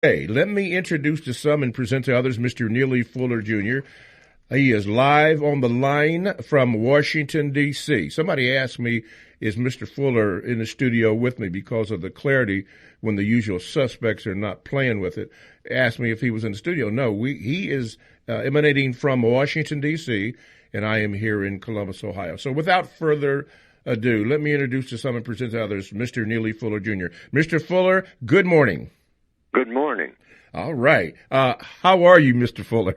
Hey, let me introduce to some and present to others Mr. Neely Fuller Jr. He is live on the line from Washington, D.C. Somebody asked me, is Mr. Fuller in the studio with me because of the clarity when the usual suspects are not playing with it? Asked me if he was in the studio. No, he is emanating from Washington, D.C., and I am here in Columbus, Ohio. So without further ado, let me introduce to some and present to others Mr. Neely Fuller Jr. Mr. Fuller, good morning. Good morning. All right. How are you, Mr. Fuller?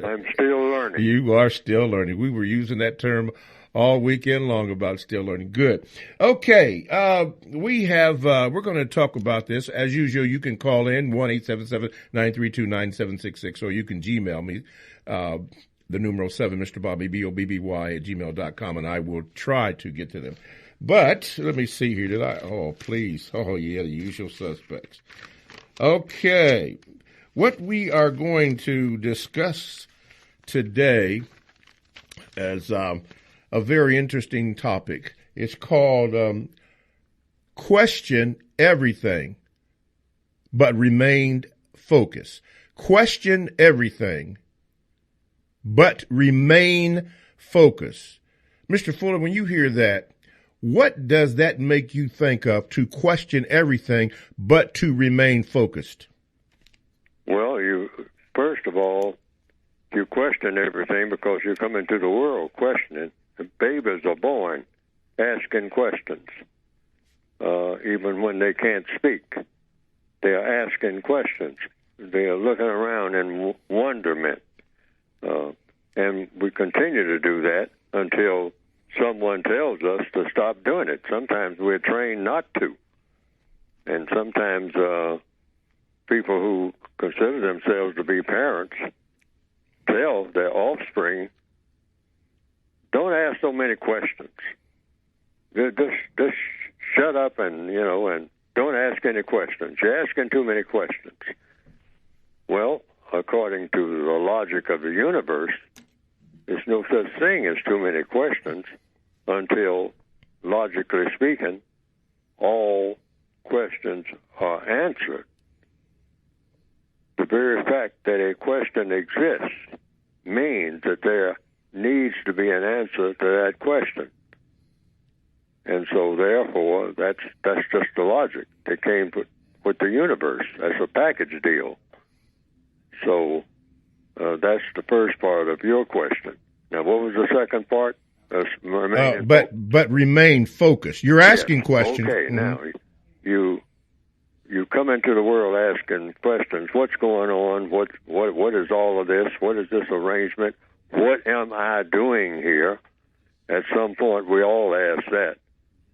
I'm still learning. You are still learning. We were using that term all weekend long about still learning. Good. Okay. We're going to talk about this. As usual, you can call in 1-877-932-9766, or you can Gmail me, the numeral 7, Mr. Bobby, BOBBY at gmail.com, and I will try to get to them. But let me see here. Please. Oh, yeah, the usual suspects. Okay, what we are going to discuss today is a very interesting topic. It's called Question Everything, but Remain Focused. Question everything, but remain focused. Mr. Fuller, when you hear that, what does that make you think of, to question everything but to remain focused? Well, first of all, you question everything because you come into the world questioning. The babies are born asking questions, even when they can't speak. They are asking questions. They are looking around in wonderment. And we continue to do that until someone tells us to stop doing it. Sometimes we're trained not to. And sometimes people who consider themselves to be parents tell their offspring, don't ask so many questions. Just shut up and don't ask any questions. You're asking too many questions. Well, according to the logic of the universe, there's no such thing as too many questions until, logically speaking, all questions are answered. The very fact that a question exists means that there needs to be an answer to that question. And so, therefore, that's just the logic that came with the universe. That's a package deal. So that's the first part of your question. Now, what was the second part? But remain focused. You're asking questions. Okay, now you come into the world asking questions. What's going on? What is all of this? What is this arrangement? What am I doing here? At some point, we all ask that.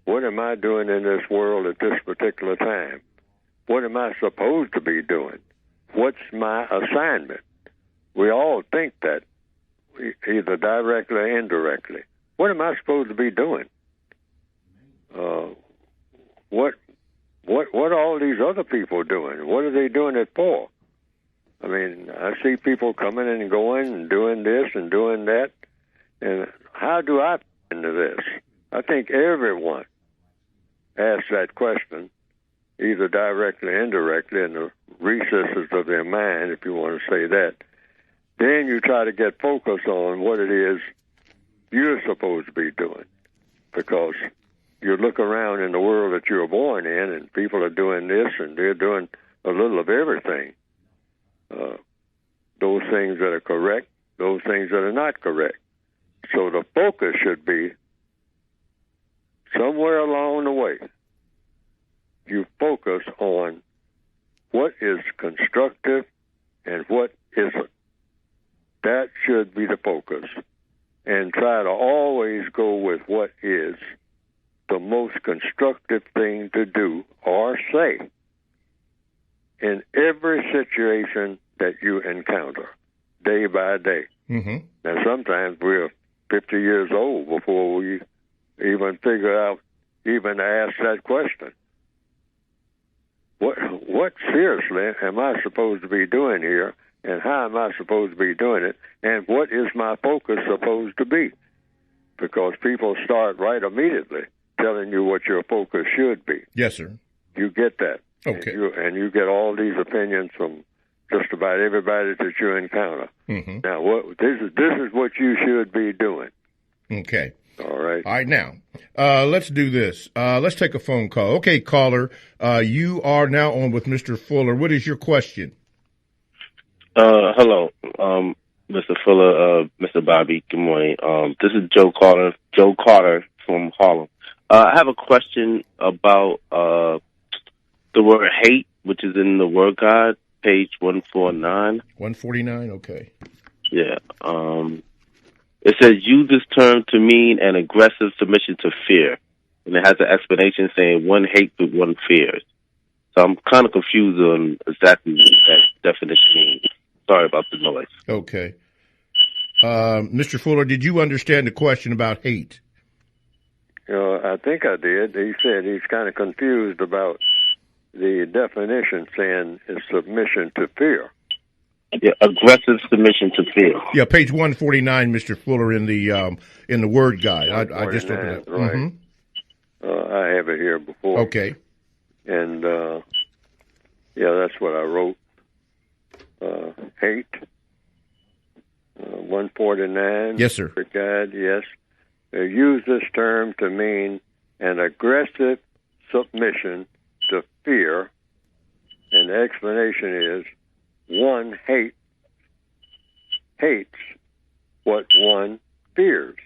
What am I doing in this world at this particular time? What am I supposed to be doing? What's my assignment? We all think that, either directly or indirectly. What am I supposed to be doing? What are all these other people doing? What are they doing it for? I mean, I see people coming and going and doing this and doing that. And how do I fit into this? I think everyone asks that question, either directly or indirectly, in the recesses of their mind, if you want to say that. Then you try to get focused on what it is you're supposed to be doing, because you look around in the world that you were born in, and people are doing this, and they're doing a little of everything. Those things that are correct, those things that are not correct. So the focus should be somewhere along the way. You focus on what is constructive and what isn't. That should be the focus. And try to always go with what is the most constructive thing to do or say in every situation that you encounter, day by day. Mm-hmm. Now, sometimes we're 50 years old before we even figure out even to ask that question. What seriously am I supposed to be doing here, and how am I supposed to be doing it, and what is my focus supposed to be? Because people start right immediately telling you what your focus should be. Yes, sir. You get that. Okay. And you get all these opinions from just about everybody that you encounter. Mm-hmm. Now, this is what you should be doing. Okay. All right. All right, now, let's do this. Let's take a phone call. Okay, caller, you are now on with Mr. Fuller. What is your question? Hello, Mr. Fuller, Mr. Bobby. Good morning. This is Joe Carter from Harlem. I have a question about the word hate, which is in the Word God, page 149. 149, okay. Yeah. It says, use this term to mean an aggressive submission to fear. And it has an explanation saying one hates what one fears. So I'm kind of confused on exactly what that definition means. Sorry about the noise. Okay. Mr. Fuller, did you understand the question about hate? I think I did. He said he's kind of confused about the definition saying is submission to fear. Yeah, aggressive submission to fear. Yeah, page 149, Mr. Fuller, in the Word Guide. I just opened it up. Right. Mm-hmm. I have it here before. Okay. And, that's what I wrote. Hate. 149. Yes, sir. Word Guide, yes. Use this term to mean an aggressive submission to fear. And the explanation is one hates what one fears.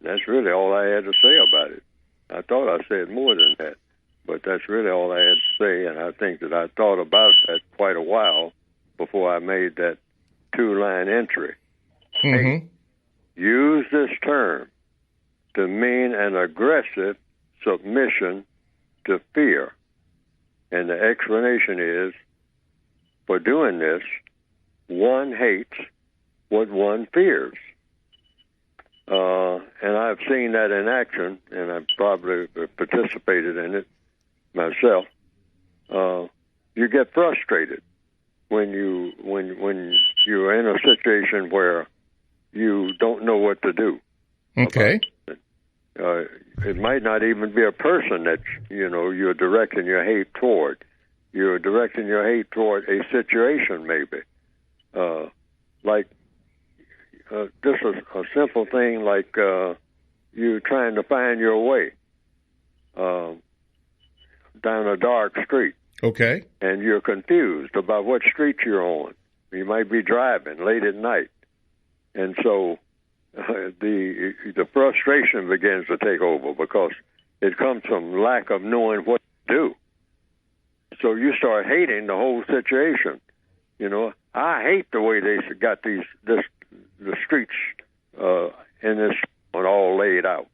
That's really all I had to say about it. I thought I said more than that, but that's really all I had to say, and I think that I thought about that quite a while before I made that 2-line entry. Mm-hmm. Hate. Use this term to mean an aggressive submission to fear. And the explanation is, for doing this, one hates what one fears. And I've seen that in action, and I've probably participated in it myself. You get frustrated when you're in a situation where you don't know what to do. Okay. It might not even be a person that you're directing your hate toward. You're directing your hate toward a situation, maybe. Just a simple thing like you trying to find your way down a dark street. Okay. And you're confused about what street you're on. You might be driving late at night. And so the frustration begins to take over because it comes from lack of knowing what to do. So you start hating the whole situation. I hate the way they got the streets in this one all laid out.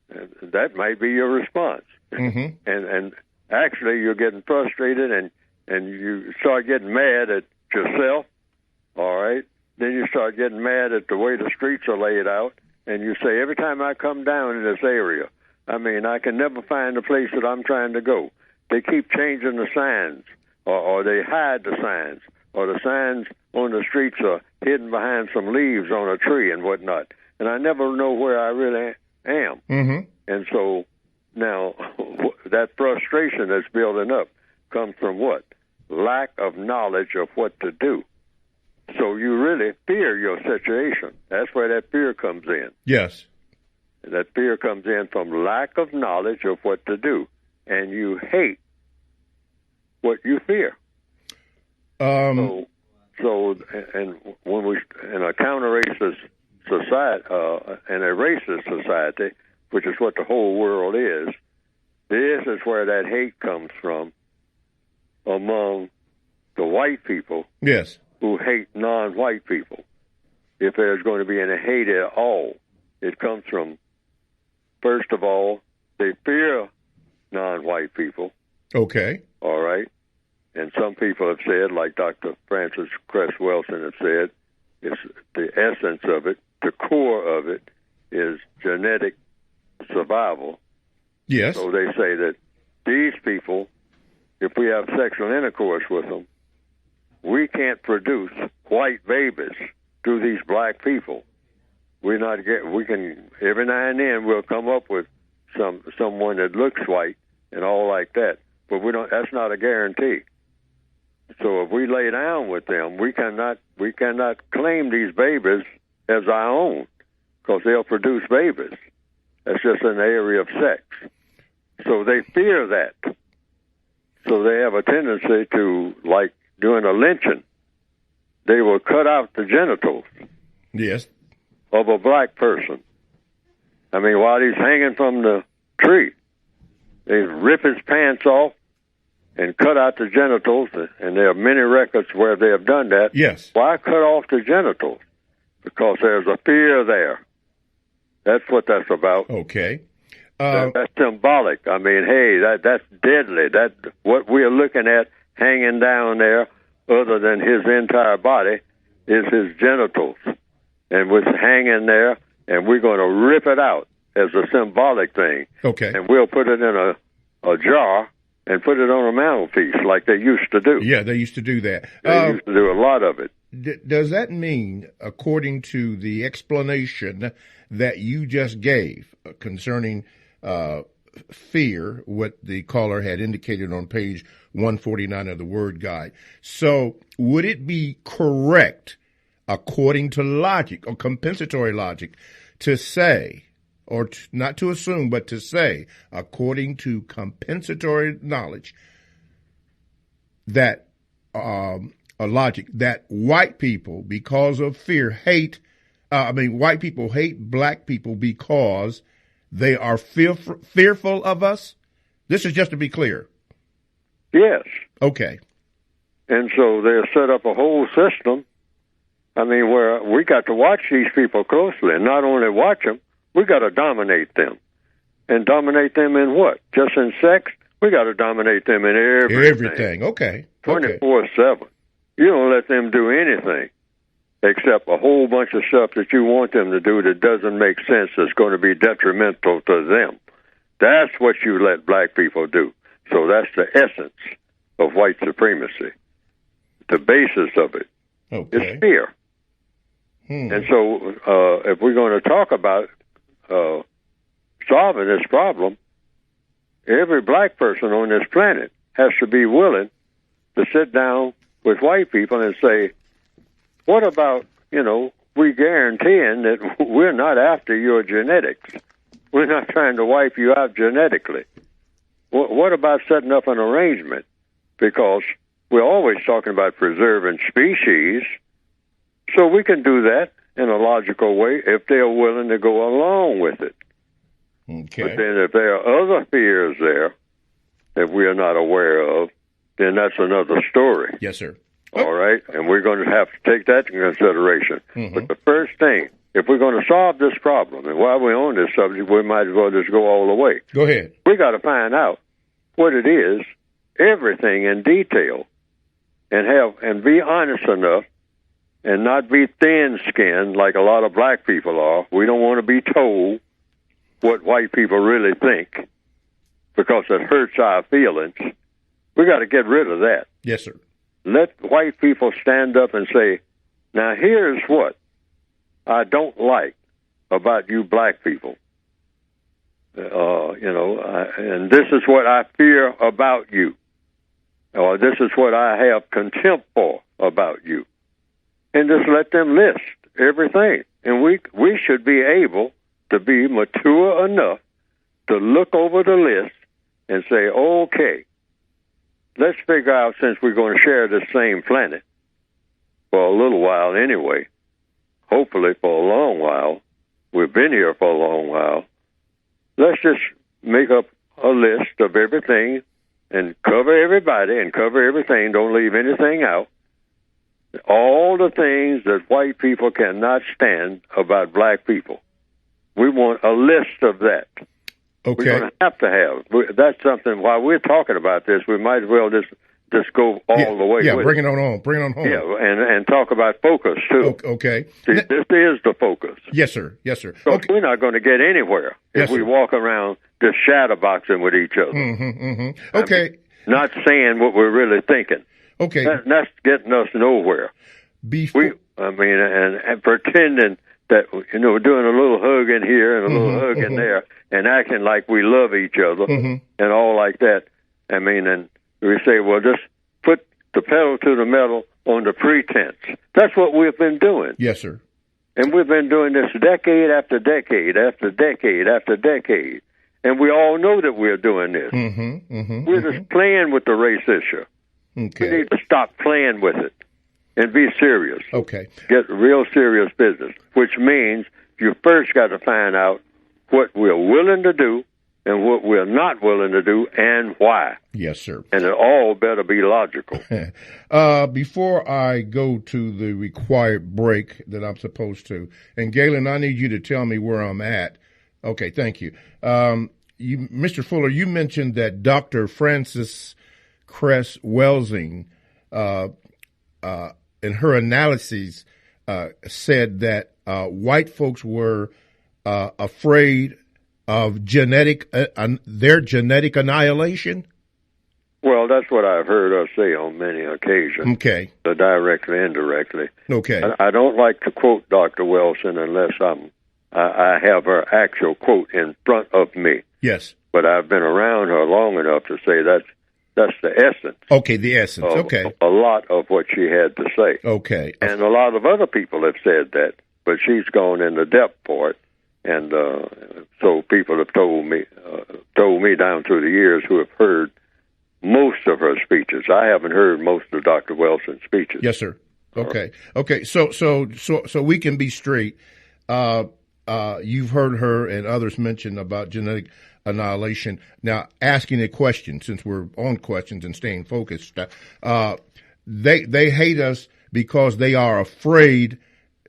And that might be your response. Mm-hmm. And actually you're getting frustrated and you start getting mad at yourself. All right. Then you start getting mad at the way the streets are laid out, and you say, every time I come down in this area, I can never find the place that I'm trying to go. They keep changing the signs, or they hide the signs, or the signs on the streets are hidden behind some leaves on a tree and whatnot, and I never know where I really am. Mm-hmm. And so now that frustration that's building up comes from what? Lack of knowledge of what to do. So you really fear your situation. That's where that fear comes in. Yes. That fear comes in from lack of knowledge of what to do. And you hate what you fear. And when we in a counter-racist society, in a racist society, which is what the whole world is, this is where that hate comes from among the white people. Yes. Who hate non-white people. If there's going to be any hate at all, it comes from, first of all, they fear non-white people. Okay. All right. And some people have said, like Dr. Francis Cress Welsing has said, it's the essence of it, the core of it, is genetic survival. Yes. So they say that these people, if we have sexual intercourse with them, we can't produce white babies through these black people. We can every now and then we'll come up with someone that looks white and all like that, but we don't. That's not a guarantee. So if we lay down with them, we cannot claim these babies as our own because they'll produce babies. That's just in the area of sex. So they fear that. So they have a tendency to, like doing a lynching, they will cut out the genitals. Yes. Of a black person. I mean, while he's hanging from the tree, they rip his pants off and cut out the genitals, and there are many records where they have done that. Yes. Why cut off the genitals? Because there's a fear there. That's what that's about. Okay. That's symbolic. I mean, hey, that's deadly. That what we're looking at hanging down there, other than his entire body, is his genitals. And what's hanging there, and we're going to rip it out as a symbolic thing. Okay. And we'll put it in a jar and put it on a mantelpiece like they used to do. Yeah, they used to do that. They used to do a lot of it. Does that mean, according to the explanation that you just gave concerning fear, what the caller had indicated on page 149 of the Word Guide, so would it be correct, according to logic or compensatory logic, to say, or not to assume, but to say, according to compensatory knowledge, that a logic that white people, because of fear, white people hate black people because they are fearful of us? This is just to be clear. Yes. Okay. And so they set up a whole system, I mean, where we got to watch these people closely, and not only watch them, we got to dominate them. And dominate them in what? Just in sex? We got to dominate them in everything. Everything, okay. 24/7. You don't let them do anything except a whole bunch of stuff that you want them to do that doesn't make sense, that's going to be detrimental to them. That's what you let black people do. So that's the essence of white supremacy. The basis of it is fear. And so if we're going to talk about solving this problem, every black person on this planet has to be willing to sit down with white people and say, what about, we guaranteeing that we're not after your genetics. We're not trying to wipe you out genetically. What about setting up an arrangement? Because we're always talking about preserving species, so we can do that in a logical way if they're willing to go along with it. Okay. But then if there are other fears there that we are not aware of, then that's another story. Yes, sir. All right? And we're going to have to take that into consideration. But the first thing, if we're going to solve this problem, and while we're on this subject, we might as well just go all the way. Go ahead. We got to find out what it is, everything in detail, and be honest enough and not be thin-skinned like a lot of black people are. We don't want to be told what white people really think because it hurts our feelings. We got to get rid of that. Yes, sir. Let white people stand up and say, now here's what I don't like about you black people. And this is what I fear about you. Or this is what I have contempt for about you. And just let them list everything. And we should be able to be mature enough to look over the list and say, okay, let's figure out, since we're going to share the same planet for a little while anyway, hopefully for a long while, we've been here for a long while, let's just make up a list of everything and cover everybody and cover everything, don't leave anything out. All the things that white people cannot stand about black people. We want a list of that. Okay. We're going to have. That's something, while we're talking about this, we might as well just go all the way. Yeah, with bring it on home. Bring it on home. Yeah, and talk about focus, too. Okay. See, this is the focus. Yes, sir. Yes, sir. So we're not going to get anywhere if we walk around just shadowboxing with each other. Okay. I mean, not saying what we're really thinking. Okay. That's getting us nowhere. And pretending that, we're doing a little hug in here and a little hug in there and acting like we love each other and all like that. I mean, and we say, well, just put the pedal to the metal on the pretense. That's what we've been doing. Yes, sir. And we've been doing this decade after decade after decade after decade. And we all know that we're doing this. We're just playing with the race issue. Okay. We need to stop playing with it and be serious. Okay. Get real serious business, which means you first got to find out what we're willing to do and what we're not willing to do and why. Yes, sir. And it all better be logical. Before I go to the required break that I'm supposed to, and Galen, I need you to tell me where I'm at. Okay, thank you. Mr. Fuller, you mentioned that Dr. Frances Cress Welsing, in her analyses, said that white folks were afraid of their genetic annihilation. Well, that's what I've heard her say on many occasions. Okay. Directly, indirectly. Okay. I don't like to quote Dr. Wilson unless I have her actual quote in front of me. Yes. But I've been around her long enough to say that's the essence. Okay, the essence. Okay. A lot of what she had to say. Okay. And a lot of other people have said that, but she's gone into depth for it. And so people have told me down through the years who have heard most of her speeches. I haven't heard most of Dr. Wilson's speeches. Yes, sir. Okay. Okay. So we can be straight. You've heard her and others mention about genetic annihilation. Now, asking a question, since we're on questions and staying focused, they hate us because they are afraid,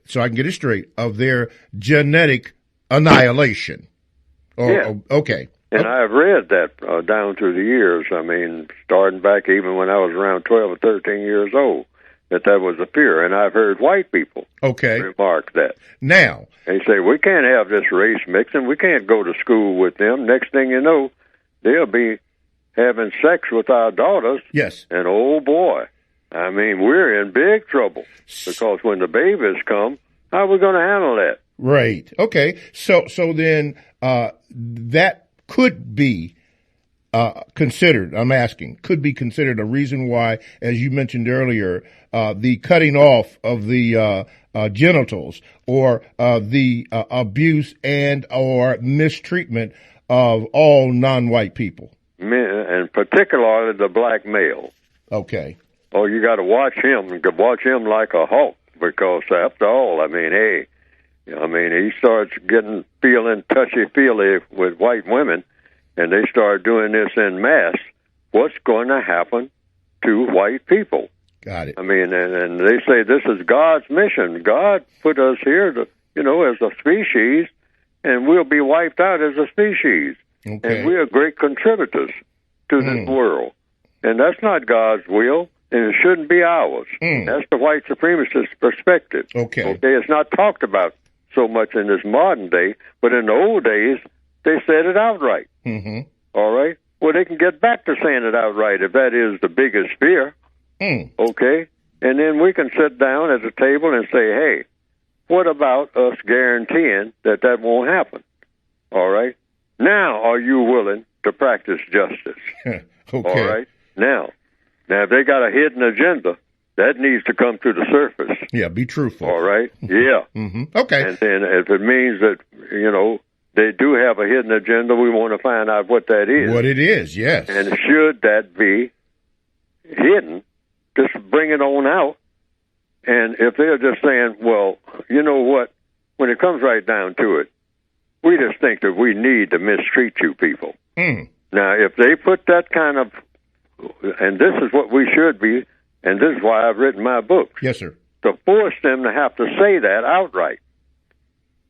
so I can get it straight, of their genetic annihilation. Yeah. Okay. And I've read that down through the years. I mean, starting back even when I was around 12 or 13 years old, that was a fear. And I've heard white people remark that. Now. They say, we can't have this race mixing. We can't go to school with them. Next thing you know, they'll be having sex with our daughters. Yes. And oh, boy, I mean, we're in big trouble. Because when the babies come, how are we going to handle that? Right. Okay. So then that could be considered, I'm asking, could be considered a reason why, as you mentioned earlier, the cutting off of the genitals or the abuse and or mistreatment of all non-white people. And particularly the black male. Okay. Oh, you got to watch him like a hawk, because after all, I mean, hey, he starts feeling touchy-feely with white women, and they start doing this en masse. What's going to happen to white people? Got it. I mean, and they say this is God's mission. God put us here to, as a species, and we'll be wiped out as a species. Okay. And we are great contributors to this world. And that's not God's will, and it shouldn't be ours. That's the white supremacist perspective. Okay. It's not talked about so much in this modern day, but in the old days, they said it outright. All right? Well, they can get back to saying it outright if that is the biggest fear. Okay? And then we can sit down at the table and say, hey, what about us guaranteeing that won't happen? All right? Now, are you willing to practice justice? Okay. All right? Now, if they got a hidden agenda, that needs to come to the surface. Yeah, be truthful. All right? Yeah. Okay. And then if it means that, they do have a hidden agenda, we want to find out what that is. What it is, yes. And should that be hidden, just bring it on out. And if they're just saying, well, you know what, when it comes right down to it, we just think that we need to mistreat you people. Now, if they put that kind of, and this is what we should be, and this is why I've written my books. Yes, sir. To force them to have to say that outright,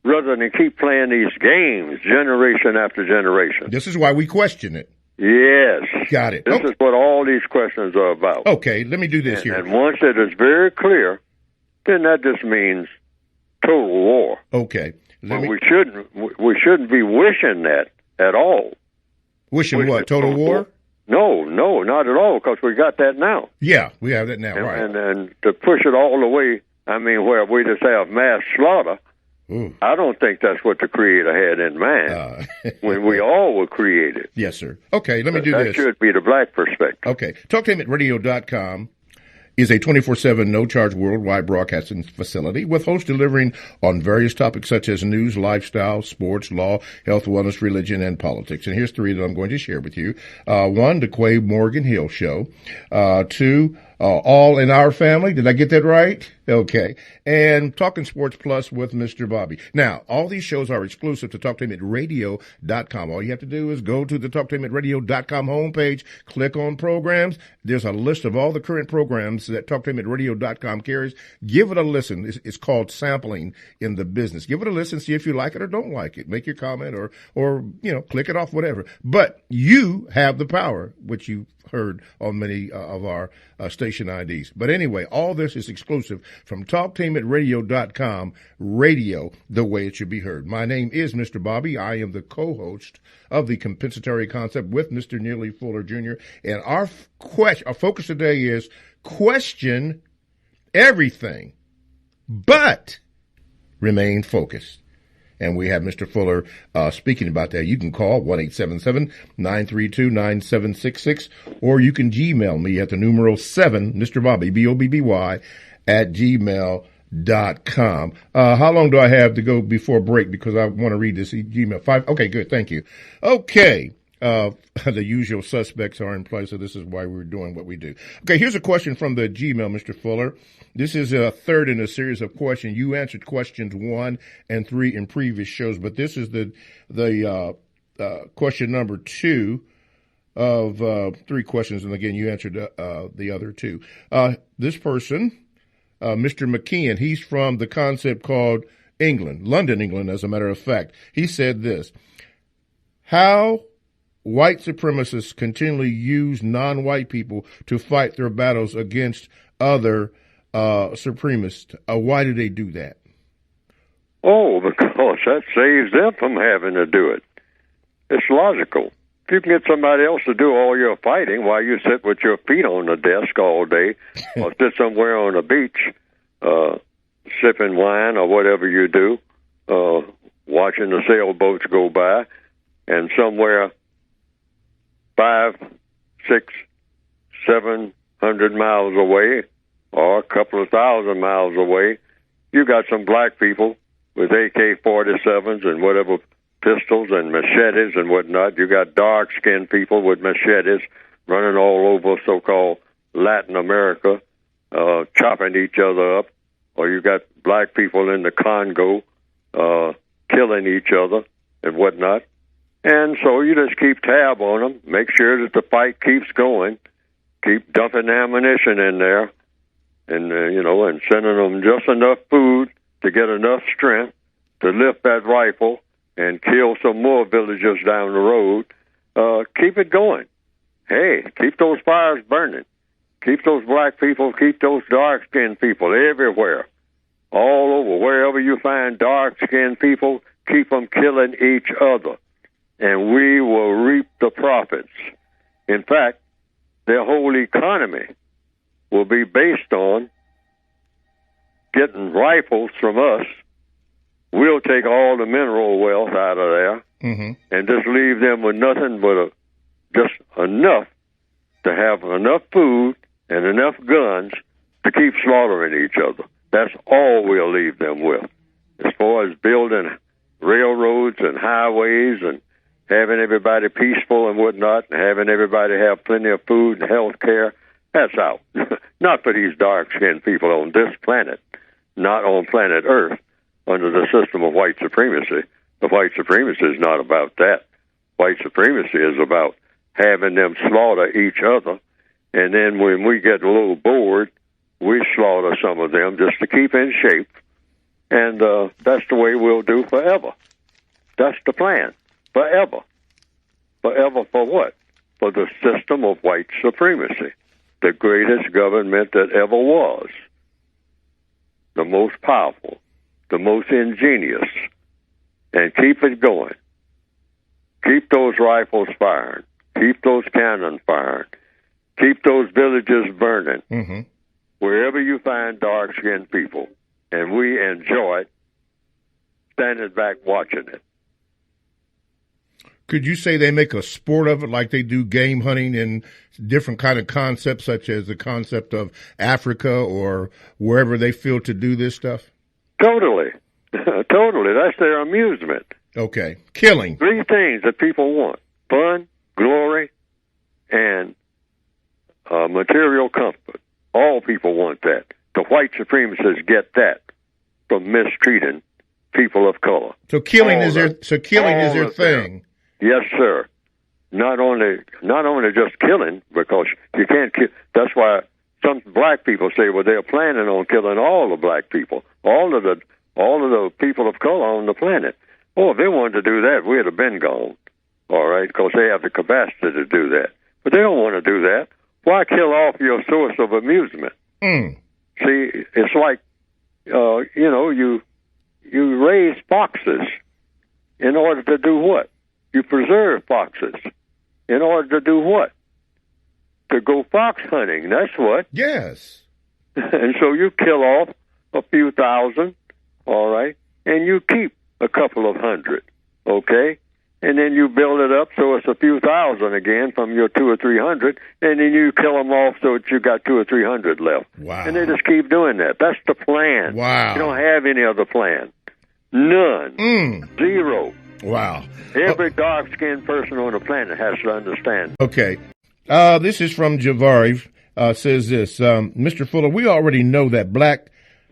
rather than keep playing these games generation after generation. This is why we question it. Yes. Got it. This is what all these questions are about. Okay, let me do this here. And once it is very clear, then that just means total war. Okay. We shouldn't be wishing that at all. Wishing what? Total war? No, not at all, because we got that now. Yeah, we have that now, and, right. And to push it all the way, I mean, where we just have mass slaughter, Ooh. I don't think that's what the Creator had in mind when we all were created. Yes, sir. Okay, let me do that this. That should be the black perspective. Okay. TalkTameItRadio.com is a 24/7 no-charge worldwide broadcasting facility with hosts delivering on various topics such as news, lifestyle, sports, law, health, wellness, religion, and politics. And here's three that I'm going to share with you. One, the Quay Morgan Hill Show. Two, All in Our Family. Did I get that right? Okay. And Talking Sports Plus with Mr. Bobby. Now, all these shows are exclusive to TalkTameItRadio.com. All you have to do is go to the TalkTameItRadio.com homepage, click on programs. There's a list of all the current programs that TalkTameItRadio.com carries. Give it a listen. It's called sampling in the business. Give it a listen, see if you like it or don't like it. Make your comment or click it off, whatever. But you have the power, which you heard on many of our station IDs. But anyway, all this is exclusive from TalkTameItRadio.com, radio the way it should be heard. My name is Mr. Bobby. I am the co-host of the Compensatory Concept with Mr. Neely Fuller Jr. And our focus today is question everything, but remain focused. And we have Mr. Fuller speaking about that. You can call 1-877-932-9766, or you can Gmail me at the numeral 7, Mr. Bobby, B-O-B-B-Y, at gmail.com. How long do I have to go before break? Because I want to read this Gmail. 5? Okay, good. Thank you. Okay. The usual suspects are in place, so this is why we're doing what we do. Okay, here's a question from the Gmail, Mr. Fuller. This is a third in a series of questions. You answered questions 1 and 3 in previous shows, but this is the question number 2 of 3 questions, and again, you answered the other 2. This person, Mr. McKeon, he's from the concept called London, England, as a matter of fact. He said this: how white supremacists continually use non-white people to fight their battles against other supremacists. Why do they do that? Oh, because that saves them from having to do it. It's logical. If you can get somebody else to do all your fighting while you sit with your feet on the desk all day or sit somewhere on a beach sipping wine or whatever you do, watching the sailboats go by, and somewhere 5, 6, 700 miles away, or a couple of thousand miles away, you got some black people with AK-47s and whatever pistols and machetes and whatnot. You got dark-skinned people with machetes running all over so-called Latin America, chopping each other up. Or you got black people in the Congo killing each other and whatnot. And so you just keep tab on them, make sure that the fight keeps going, keep dumping ammunition in there, and and sending them just enough food to get enough strength to lift that rifle and kill some more villagers down the road. Keep it going. Hey, keep those fires burning. Keep those black people, keep those dark-skinned people everywhere, all over. Wherever you find dark-skinned people, keep them killing each other, and we will reap the profits. In fact, their whole economy will be based on getting rifles from us. We'll take all the mineral wealth out of there and just leave them with nothing but just enough to have enough food and enough guns to keep slaughtering each other. That's all we'll leave them with. As far as building railroads and highways and having everybody peaceful and whatnot, and having everybody have plenty of food and health care, that's out. Not for these dark-skinned people on this planet, not on planet Earth, under the system of white supremacy. The white supremacy is not about that. White supremacy is about having them slaughter each other, and then when we get a little bored, we slaughter some of them just to keep in shape, and that's the way we'll do forever. That's the plan, forever. Forever for what? For the system of white supremacy, the greatest government that ever was, the most powerful, the most ingenious, and keep it going. Keep those rifles firing. Keep those cannons firing. Keep those villages burning. Wherever you find dark-skinned people, and we enjoy it, standing back watching it. Could you say they make a sport of it like they do game hunting and different kind of concepts, such as the concept of Africa or wherever they feel to do this stuff? Totally. Totally. That's their amusement. Okay. Killing. Three things that people want: fun, glory, and material comfort. All people want that. The white supremacists get that from mistreating people of color. So killing is their thing. Yes, sir. Not only just killing, because you can't kill. That's why some black people say, well, they're planning on killing all the black people, all of the people of color on the planet. Oh, if they wanted to do that, we'd have been gone. All right, because they have the capacity to do that. But they don't want to do that. Why kill off your source of amusement? Mm. See, it's like, you raise foxes in order to do what? You preserve foxes in order to do what? To go fox hunting. That's what. Yes. And so you kill off a few thousand, all right, and you keep a couple of hundred, okay? And then you build it up so it's a few thousand again from your 200 or 300, and then you kill them off so that you got 200 or 300 left. Wow. And they just keep doing that. That's the plan. Wow. You don't have any other plan. None. Zero. Wow. Every dark-skinned person on the planet has to understand. Okay. This is from Javari. Says this, Mr. Fuller, we already know that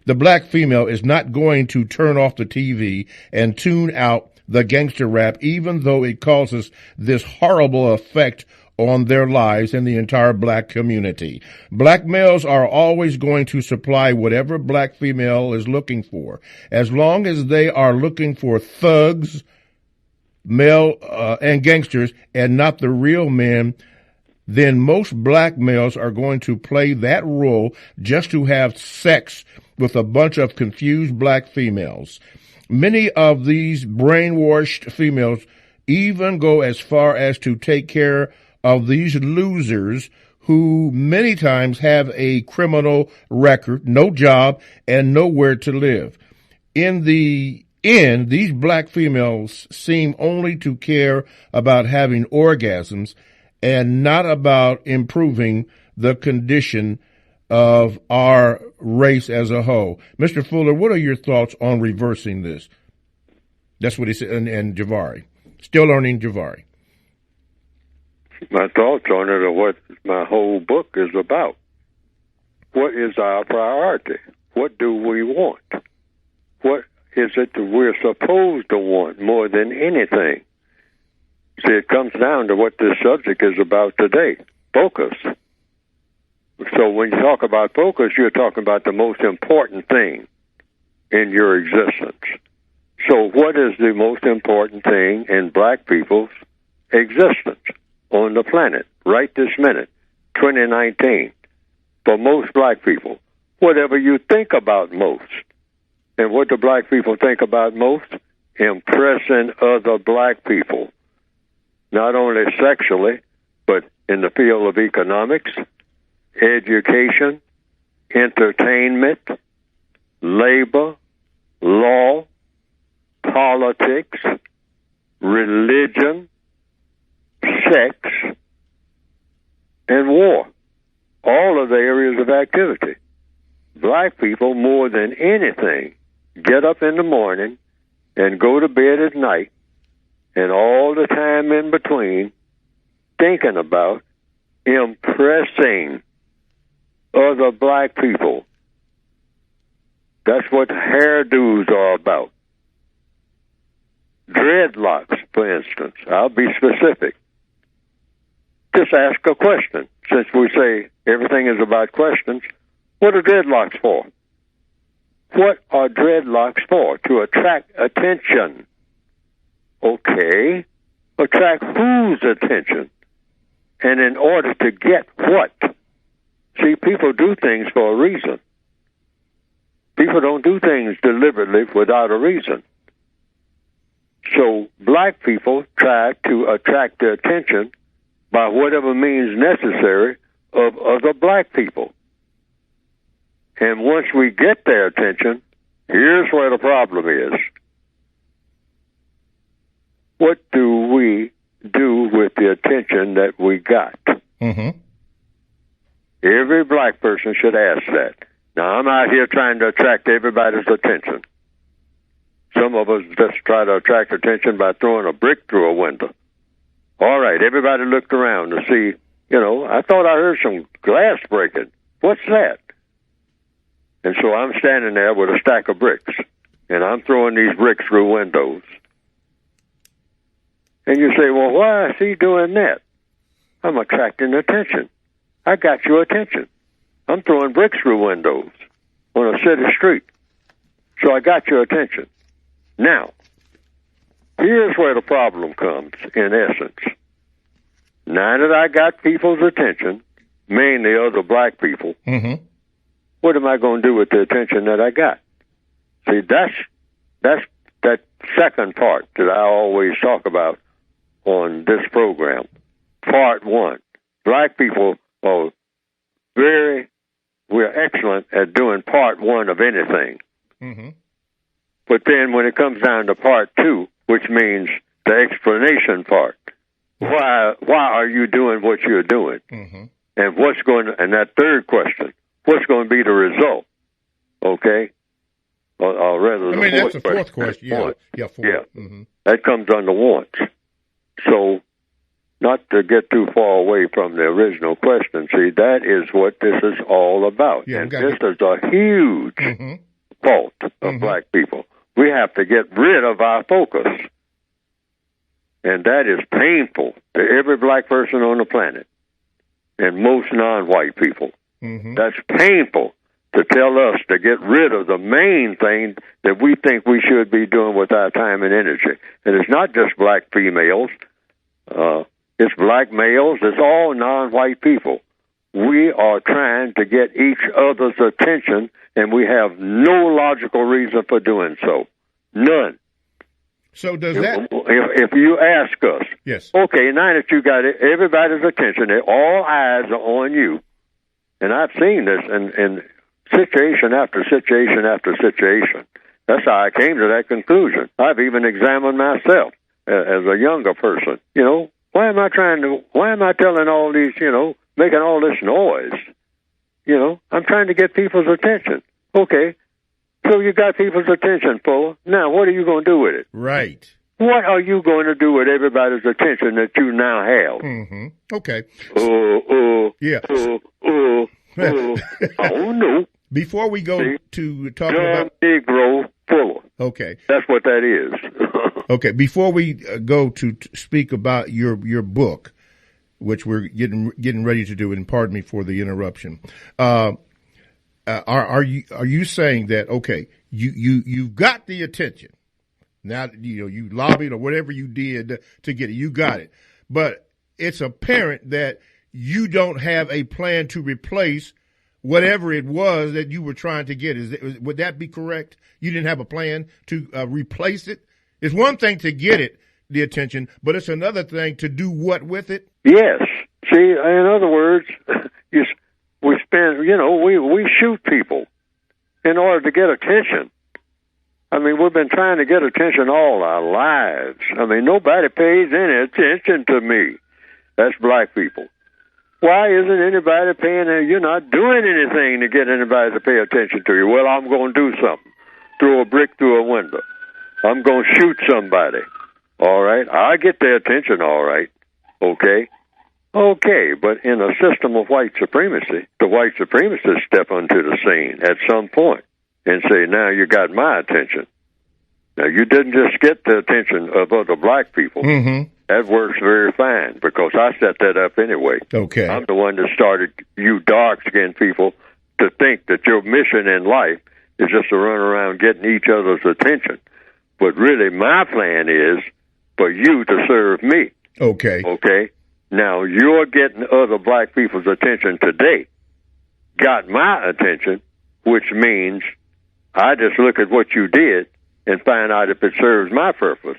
the black female is not going to turn off the TV and tune out the gangster rap, even though it causes this horrible effect on their lives and the entire black community. Black males are always going to supply whatever black female is looking for. As long as they are looking for thugs, male and gangsters, and not the real men, then most black males are going to play that role just to have sex with a bunch of confused black females. Many of these brainwashed females even go as far as to take care of these losers who many times have a criminal record, no job, and nowhere to live. In the end, these black females seem only to care about having orgasms and not about improving the condition of our race as a whole. Mr. Fuller, what are your thoughts on reversing this? That's what he said, and Javari. Still learning Javari. My thoughts on it are what my whole book is about. What is our priority? What do we want? What is it that we're supposed to want more than anything? See, it comes down to what this subject is about today, focus. So when you talk about focus, you're talking about the most important thing in your existence. So what is the most important thing in black people's existence on the planet right this minute, 2019? For most black people, whatever you think about most. And what do black people think about most? Impressing other black people. Not only sexually, but in the field of economics, education, entertainment, labor, law, politics, religion, sex, and war. All of the areas of activity. Black people, more than anything, get up in the morning and go to bed at night, and all the time in between, thinking about impressing other black people. That's what hairdos are about. Dreadlocks, for instance. I'll be specific. Just ask a question. Since we say everything is about questions, what are dreadlocks for? What are dreadlocks for? To attract attention. Okay. Attract whose attention? And in order to get what? See, people do things for a reason. People don't do things deliberately without a reason. So black people try to attract the attention by whatever means necessary of other black people. And once we get their attention, here's where the problem is. what do we do with the attention that we got? Mm-hmm. Every black person should ask that. Now, I'm out here trying to attract everybody's attention. Some of us just try to attract attention by throwing a brick through a window. All right, everybody looked around to see, I thought I heard some glass breaking. What's that? And so I'm standing there with a stack of bricks, and I'm throwing these bricks through windows. And you say, well, why is he doing that? I'm attracting attention. I got your attention. I'm throwing bricks through windows on a city street. So I got your attention. Now, here's where the problem comes, in essence. Now that I got people's attention, mainly other black people, Mm-hmm. what am I going to do with the attention that I got? See, that's that second part that I always talk about on this program. Part one. Black people are we're excellent at doing part one of anything. Mm-hmm. But then when it comes down to part two, which means the explanation part, why are you doing what you're doing? Mm-hmm. And that third question, what's going to be the result? Okay? Or rather, that's the fourth question. Yeah. Yeah, fourth. Yeah. Mm-hmm. That comes under wants. So, not to get too far away from the original question, see, that is what this is all about. Yeah, and this is a huge Mm-hmm. fault of Mm-hmm. black people. We have to get rid of our focus. And that is painful to every black person on the planet and most non-white people. Mm-hmm. That's painful to tell us to get rid of the main thing that we think we should be doing with our time and energy. And it's not just black females. It's black males. It's all non-white people. We are trying to get each other's attention, and we have no logical reason for doing so. None. So does that... If you ask us, Yes. okay, now that you got everybody's attention, all eyes are on you, and I've seen this in situation after situation after situation. That's how I came to that conclusion. I've even examined myself as a younger person. Why am I telling all these, making all this noise? I'm trying to get people's attention. Okay, so you got people's attention, Fuller. Now, what are you going to do with it? Right. What are you going to do with everybody's attention that you now have? Mm-hmm. Okay. Yeah. I don't know. Before we go to talking about Negro Fuller. Okay. That's what that is. Okay. Before we go to speak about your book, which we're getting ready to do, and pardon me for the interruption. Are you saying that you've got the attention now? You lobbied or whatever you did to get it. You got it, but it's apparent that you don't have a plan to replace whatever it was that you were trying to get. Would that be correct? You didn't have a plan to replace it. It's one thing to get the attention, but it's another thing to do what with it. Yes. See, in other words, we shoot people in order to get attention. I mean, we've been trying to get attention all our lives. I mean, nobody pays any attention to me. That's black people. Why isn't anybody paying? You're not doing anything to get anybody to pay attention to you. Well, I'm going to do something. Throw a brick through a window. I'm going to shoot somebody. All right? I get their attention, all right. Okay? Okay, but in a system of white supremacy, the white supremacists step onto the scene at some point and say, now you got my attention. Now, you didn't just get the attention of other black people. Mm-hmm. That works very fine because I set that up anyway. Okay. I'm the one that started you dark-skinned people to think that your mission in life is just to run around getting each other's attention. But really, my plan is for you to serve me. Okay. Okay? Now, you're getting other black people's attention today. Got my attention, which means I just look at what you did and find out if it serves my purpose.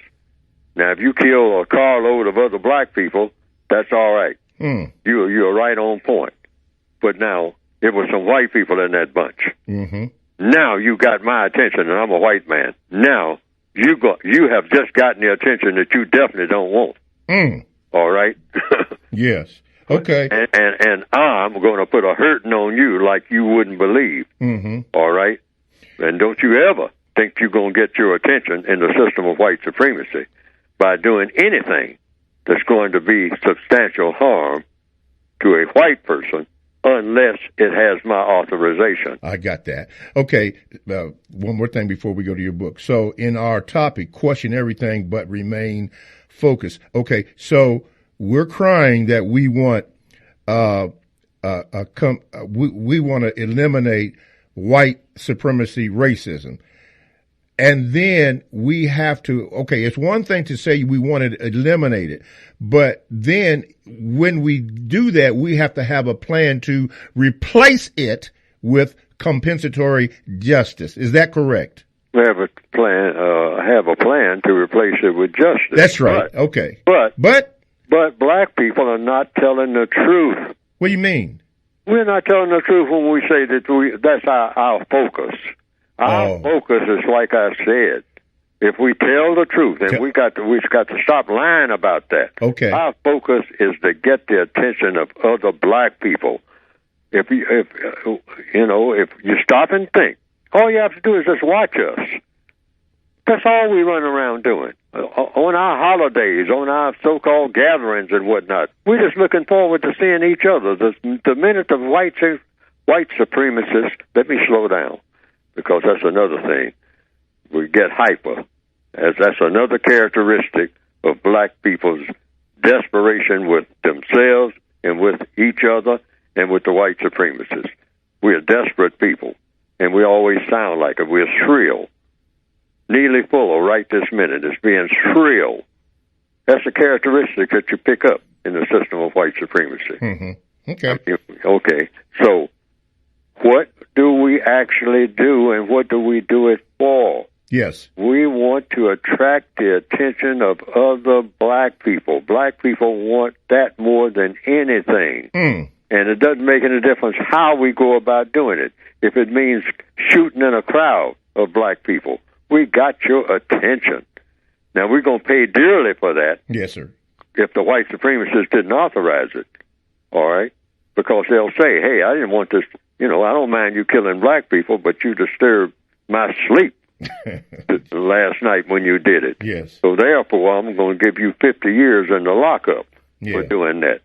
Now, if you kill a carload of other black people, that's all right. Mm. You're right on point. But now, it was some white people in that bunch. Mm-hmm. Now you got my attention, and I'm a white man. Now, you have just gotten the attention that you definitely don't want. All right? Yes. Okay. And I'm going to put a hurting on you like you wouldn't believe. All right? And don't you ever think you're going to get your attention in the system of white supremacy by doing anything that's going to be substantial harm to a white person unless it has my authorization. I got that. Okay, one more thing before we go to your book. So in our topic, question everything but remain focused. Okay, so we're crying that we want we want to eliminate white supremacy racism. And then we have to, okay, it's one thing to say we want to eliminate it, but then when we do that, we have to have a plan to replace it with compensatory justice. Is that correct? We have a plan to replace it with justice. That's right. Okay. But black people are not telling the truth. What do you mean? We're not telling the truth when we say that that's our focus. Our focus is, like I said, if we tell the truth, and we've got to stop lying about that. Okay. Our focus is to get the attention of other black people. If you stop and think, all you have to do is just watch us. That's all we run around doing. On our holidays, on our so-called gatherings and whatnot, we're just looking forward to seeing each other. The minute of white supremacists, let me slow down, because that's another thing. We get hyper, as that's another characteristic of black people's desperation with themselves and with each other and with the white supremacists. We are desperate people, and we always sound like it. We're shrill. Neely Fuller, right this minute, is being shrill. That's a characteristic that you pick up in the system of white supremacy. Mm-hmm. Okay. Okay. So what do we actually do, and what do we do it for? Yes. We want to attract the attention of other black people. Black people want that more than anything. And it doesn't make any difference how we go about doing it. If it means shooting in a crowd of black people, we got your attention. Now, we're going to pay dearly for that. Yes, sir. If the white supremacists didn't authorize it, all right? Because they'll say, hey, I didn't want this, I don't mind you killing black people, but you disturbed my sleep last night when you did it. Yes. So, therefore, I'm going to give you 50 years in the lockup for doing that.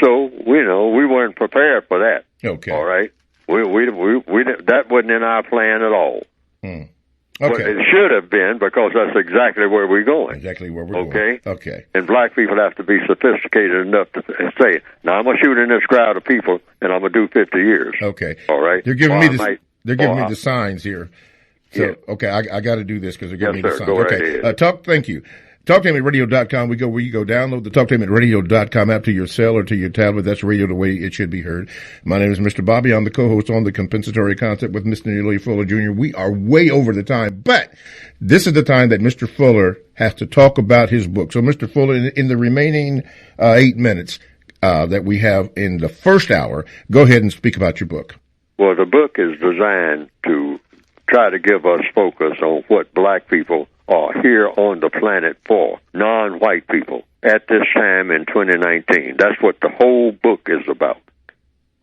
So, we weren't prepared for that. Okay. All right? We that wasn't in our plan at all. Okay. But it should have been, because that's exactly where we're going. Exactly where we're going. Okay. And black people have to be sophisticated enough to say, now I'm going to shoot in this crowd of people, and I'm going to do 50 years. Okay. All right? They're giving me the signs here. So, yeah. Okay, I got to do this because they're giving me the signs. Go okay. Right Thank you. TalkToMeRadio.com. Where you go download the TalkToMeRadio.com app to your cell or to your tablet. That's radio the way it should be heard. My name is Mr. Bobby. I'm the co-host on the Compensatory Concept with Mr. Neely Fuller Jr. We are way over the time, but this is the time that Mr. Fuller has to talk about his book. So, Mr. Fuller, in the remaining 8 minutes that we have in the first hour, go ahead and speak about your book. Well, the book is designed to try to give us focus on what black people are here on the planet for, non-white people, at this time in 2019. That's what the whole book is about,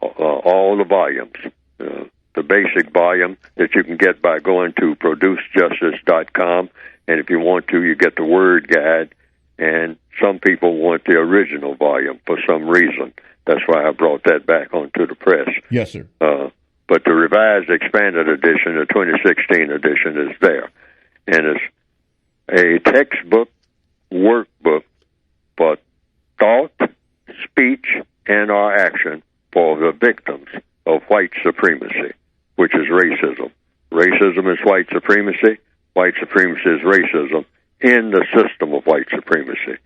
all the volumes. The basic volume that you can get by going to producejustice.com, and if you want to, you get the word guide, and some people want the original volume for some reason. That's why I brought that back onto the press. Yes, sir. But the revised expanded edition, the 2016 edition, is there. And it's a textbook workbook for thought, speech, and our action for the victims of white supremacy, which is racism. Racism is white supremacy. White supremacy is racism in the system of white supremacy.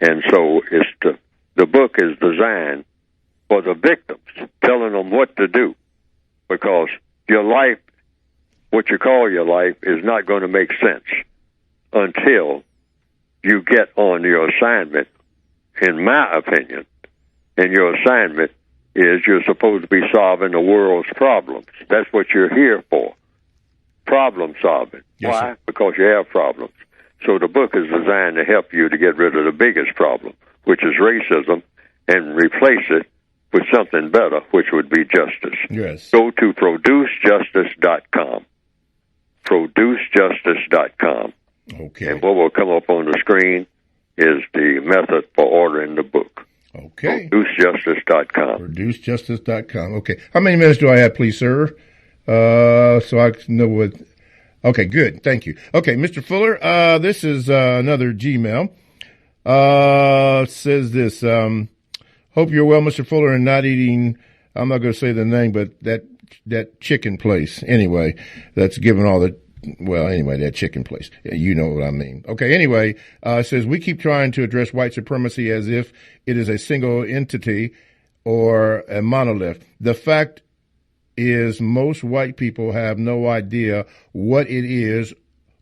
And so the book is designed for the victims, telling them what to do. Because your life, what you call your life, is not going to make sense until you get on your assignment, in my opinion. And your assignment is you're supposed to be solving the world's problems. That's what you're here for. problem solving. Yes, Why? sir. Because you have problems. So the book is designed to help you to get rid of the biggest problem, which is racism, and replace it with something better, which would be justice. Yes. Go to producejustice.com. Producejustice.com. Okay. And what will come up on the screen is the method for ordering the book. Okay. Producejustice.com. Producejustice.com. Okay. How many minutes do I have, please, sir? So I can know what. Okay, good. Thank you. Okay, Mr. Fuller, this is another Gmail. Says this, hope you're well, Mr. Fuller, and not eating, I'm not going to say the name, but that chicken place. Anyway, that's given all the, well, anyway, that chicken place. You know what I mean. Okay, anyway, it says, we keep trying to address white supremacy as if it is a single entity or a monolith. The fact is most white people have no idea what it is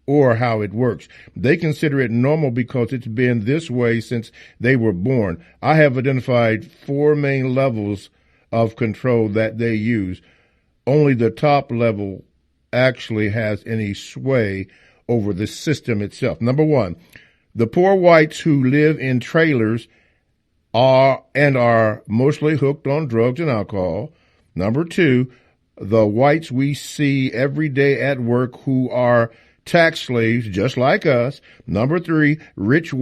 or how it works. They consider it normal because it's been this way since they were born. I have identified 4 main levels of control that they use. Only the top level actually has any sway over the system itself. Number 1, the poor whites who live in trailers are mostly hooked on drugs and alcohol. Number 2, the whites we see every day at work who are tax slaves just like us. Number 3, rich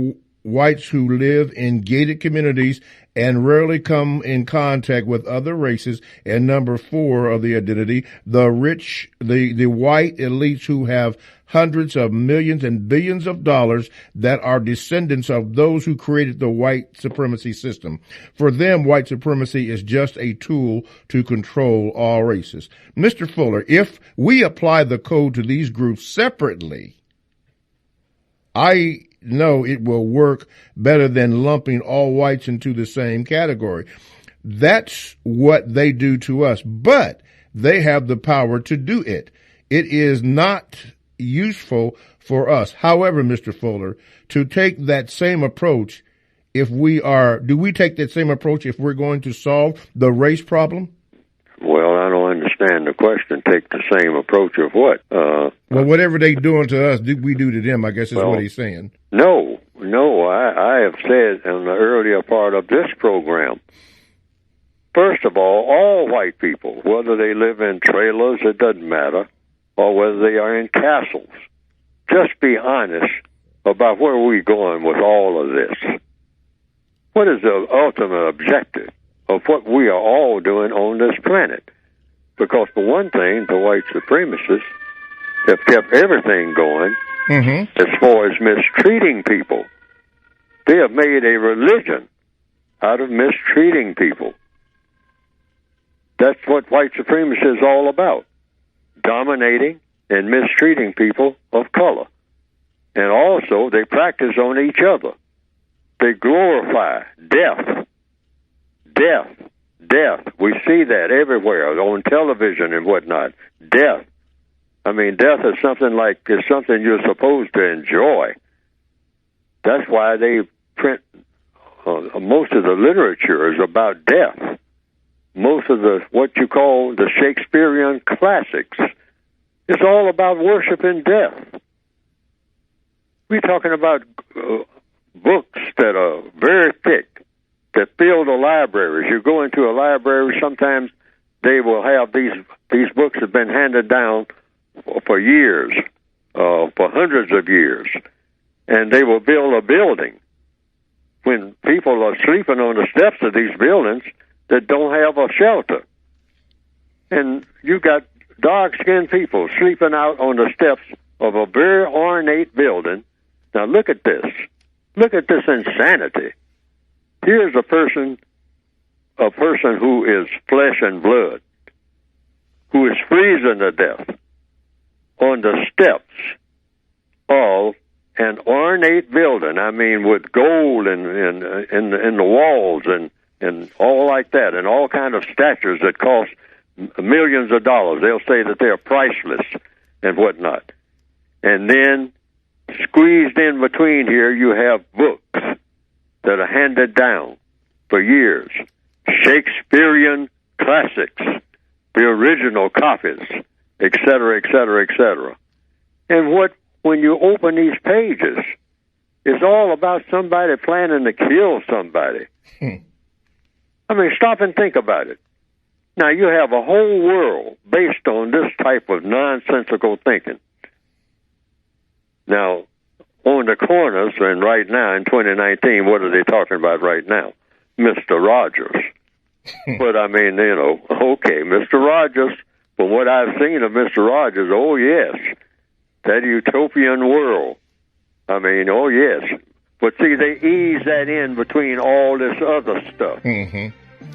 whites who live in gated communities and rarely come in contact with other races. And number 4 of the identity, the rich, the white elites who have hundreds of millions and billions of dollars that are descendants of those who created the white supremacy system. For them, white supremacy is just a tool to control all races. Mr. Fuller, if we apply the code to these groups separately, I know it will work better than lumping all whites into the same category. That's what they do to us, but they have the power to do it. It is not useful for us. However, Mr. Fuller, to take that same approach, do we take that same approach if we're going to solve the race problem? Well, I don't understand the question. Take the same approach of what? Well, whatever they doing to us, we do to them, I guess is what he's saying. No. I have said in the earlier part of this program, first of all white people, whether they live in trailers, it doesn't matter, or whether they are in castles, just be honest about where we're going with all of this. What is the ultimate objective of what we are all doing on this planet? Because for one thing, the white supremacists have kept everything going as far as mistreating people. They have made a religion out of mistreating people. That's what white supremacy is all about, dominating and mistreating people of color. And also, they practice on each other. They glorify death. Death. We see that everywhere, on television and whatnot. Death. I mean, death is something you're supposed to enjoy. That's why they print most of the literature is about death. Most of what you call the Shakespearean classics, it's all about worshiping death. We're talking about books that are very thick, that fill the libraries. You go into a library, sometimes they will have these books have been handed down for years, for hundreds of years, and they will build a building when people are sleeping on the steps of these buildings that don't have a shelter. And you got dark-skinned people sleeping out on the steps of a very ornate building. Now look at this. Look at this insanity. Here's a person who is flesh and blood, who is freezing to death on the steps of an ornate building. I mean, with gold in the walls and all like that, and all kind of statues that cost millions of dollars. They'll say that they're priceless and whatnot. And then squeezed in between here, you have books that are handed down for years. Shakespearean classics, the original copies, et cetera, et cetera, et cetera. And when you open these pages, it's all about somebody planning to kill somebody. I mean, stop and think about it. Now, you have a whole world based on this type of nonsensical thinking. Now, on the corners, and right now in 2019, what are they talking about right now? Mr. Rogers. But, I mean, okay, Mr. Rogers, from what I've seen of Mr. Rogers, oh, yes, that utopian world. I mean, oh, yes. But, see, they ease that in between all this other stuff. Mm-hmm.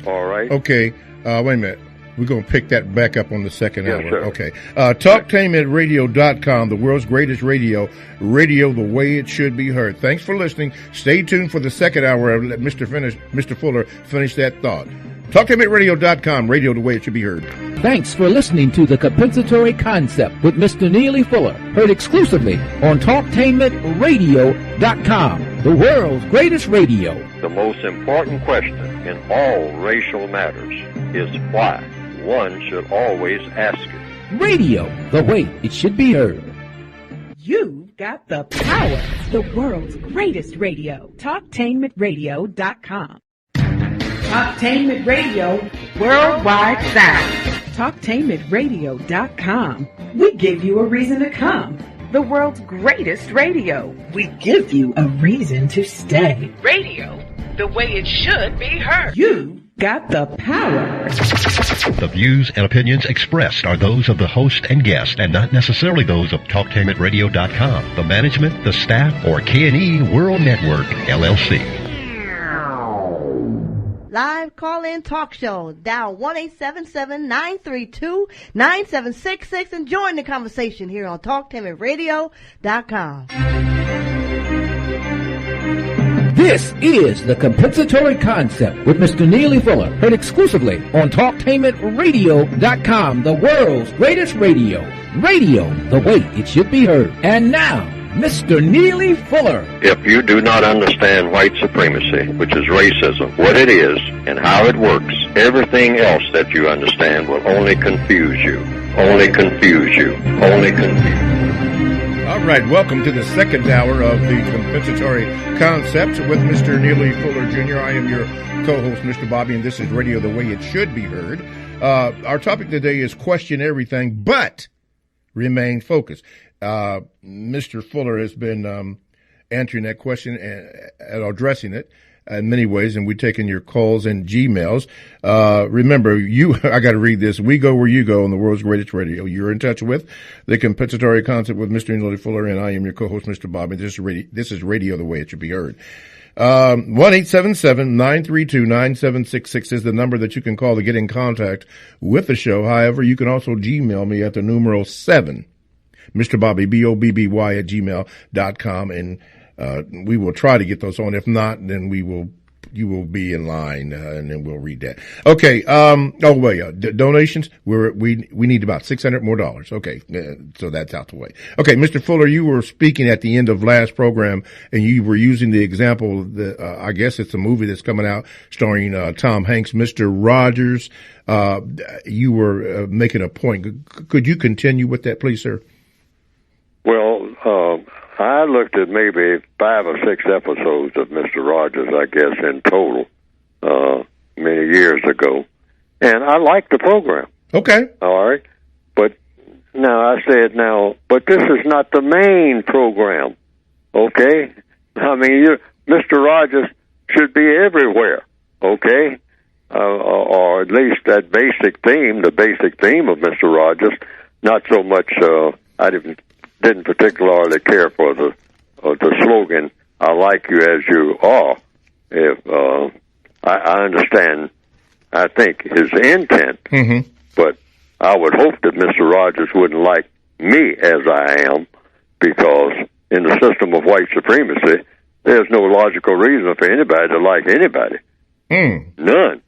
All right? Okay. Wait a minute. We're going to pick that back up on the second hour. Sir. Okay. TalkTainmentRadio.com, the world's greatest radio the way it should be heard. Thanks for listening. Stay tuned for the second hour. I'll let Mr. Fuller finish that thought. TalkTainmentRadio.com, radio the way it should be heard. Thanks for listening to The Compensatory Concept with Mr. Neely Fuller, heard exclusively on TalkTainmentRadio.com, the world's greatest radio. The most important question in all racial matters is why. One should always ask it. Radio, the way it should be heard. You've got the power. The world's greatest radio. TalkTainmentRadio.com. Talktainment Radio, worldwide sound. Talktainmentradio.com. We give you a reason to come. The world's greatest radio. We give you a reason to stay. Radio, the way it should be heard. You got the power. The views and opinions expressed are those of the host and guest and not necessarily those of TalkTainmentRadio.com, the management, the staff, or K&E World Network, LLC. Live call-in talk show. Dial 1-877-932-9766 and join the conversation here on TalkTainmentRadio.com. This is The Compensatory Concept with Mr. Neely Fuller, heard exclusively on TalkTainmentRadio.com, the world's greatest radio. Radio, the way it should be heard. And now, Mr. Neely Fuller. If you do not understand white supremacy, which is racism, what it is and how it works, everything else that you understand will only confuse you. Only confuse you. Only confuse you. All right, welcome to the second hour of the Compensatory Concept with Mr. Neely Fuller Jr. I am your co-host, Mr. Bobby, and this is Radio the Way It Should Be Heard. Our topic today is question everything, but remain focused. Mr. Fuller has been answering that question and addressing it in many ways, and we're taking your calls and Gmails. Remember, I got to read this. We go where you go on the world's greatest radio. You're in touch with the Compensatory Concept with Mr. Neely Fuller, and I am your co-host, Mr. Bobby. This is radio the way it should be heard. 1-877-932-9766 is the number that you can call to get in contact with the show. However, you can also Gmail me at the numeral 7. Mr. Bobby, BOBBY at gmail.com, and we will try to get those on. If not, then you will be in line, and then we'll read that. Okay. Donations. We need about $600 more. Okay. So that's out the way. Okay. Mr. Fuller, you were speaking at the end of last program, and you were using the example that, I guess it's a movie that's coming out starring, Tom Hanks, Mr. Rogers. You were making a point. Could you continue with that, please, sir? Well, I looked at maybe 5 or 6 episodes of Mr. Rogers, I guess, in total, many years ago. And I liked the program. Okay. All right. But now but this is not the main program. Okay? I mean, Mr. Rogers should be everywhere. Okay? Or at least that basic theme, the basic theme of Mr. Rogers, not so much, I didn't particularly care for the slogan, I like you as you are. If I understand, I think his intent, but I would hope that Mr. Rogers wouldn't like me as I am, because in the system of white supremacy, there's no logical reason for anybody to like anybody. None.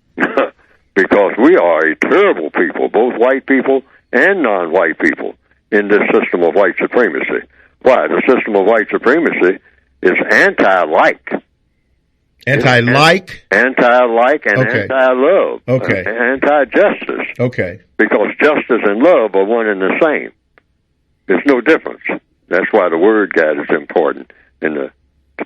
Because we are a terrible people, both white people and non-white people, in this system of white supremacy. Why? The system of white supremacy is anti-like. Anti-like? Anti-like and Okay. anti-love. Okay. Anti-justice. Okay. Because justice and love are one and the same. There's no difference. That's why the word guide is important in the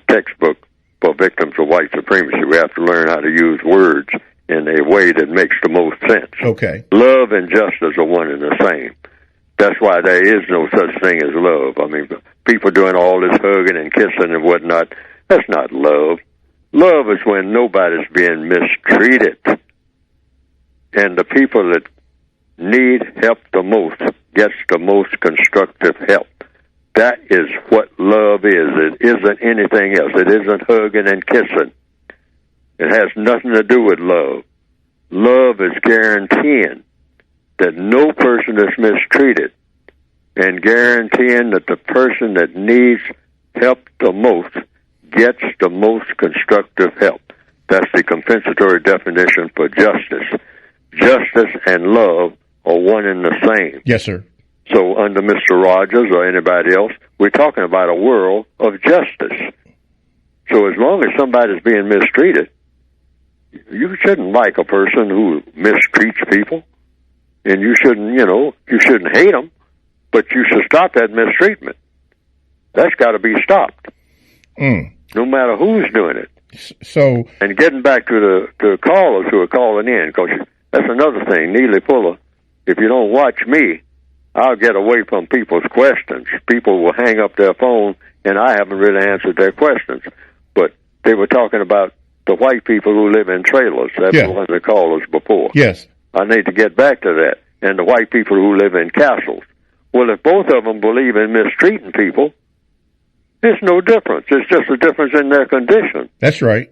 textbook for victims of white supremacy. We have to learn how to use words in a way that makes the most sense. Okay. Love and justice are one and the same. That's why there is no such thing as love. I mean, people doing all this hugging and kissing and whatnot, that's not love. Love is when nobody's being mistreated. And the people that need help the most gets the most constructive help. That is what love is. It isn't anything else. It isn't hugging and kissing. It has nothing to do with love. Love is guaranteeing that no person is mistreated and guaranteeing that the person that needs help the most gets the most constructive help. That's the compensatory definition for justice. Justice and love are one and the same. Yes, sir. So under Mr. Rogers or anybody else, we're talking about a world of justice. So as long as somebody's being mistreated, you shouldn't like a person who mistreats people. And you shouldn't, you shouldn't hate them, but you should stop that mistreatment. That's got to be stopped. No matter who's doing it. So, and getting back to the callers who are calling in, because that's another thing. Neely Fuller, if you don't watch me, I'll get away from people's questions. People will hang up their phone, and I haven't really answered their questions. But they were talking about the white people who live in trailers. That's one of the callers before. Yes. I need to get back to that. And the white people who live in castles. Well, if both of them believe in mistreating people, there's no difference. It's just a difference in their condition. That's right.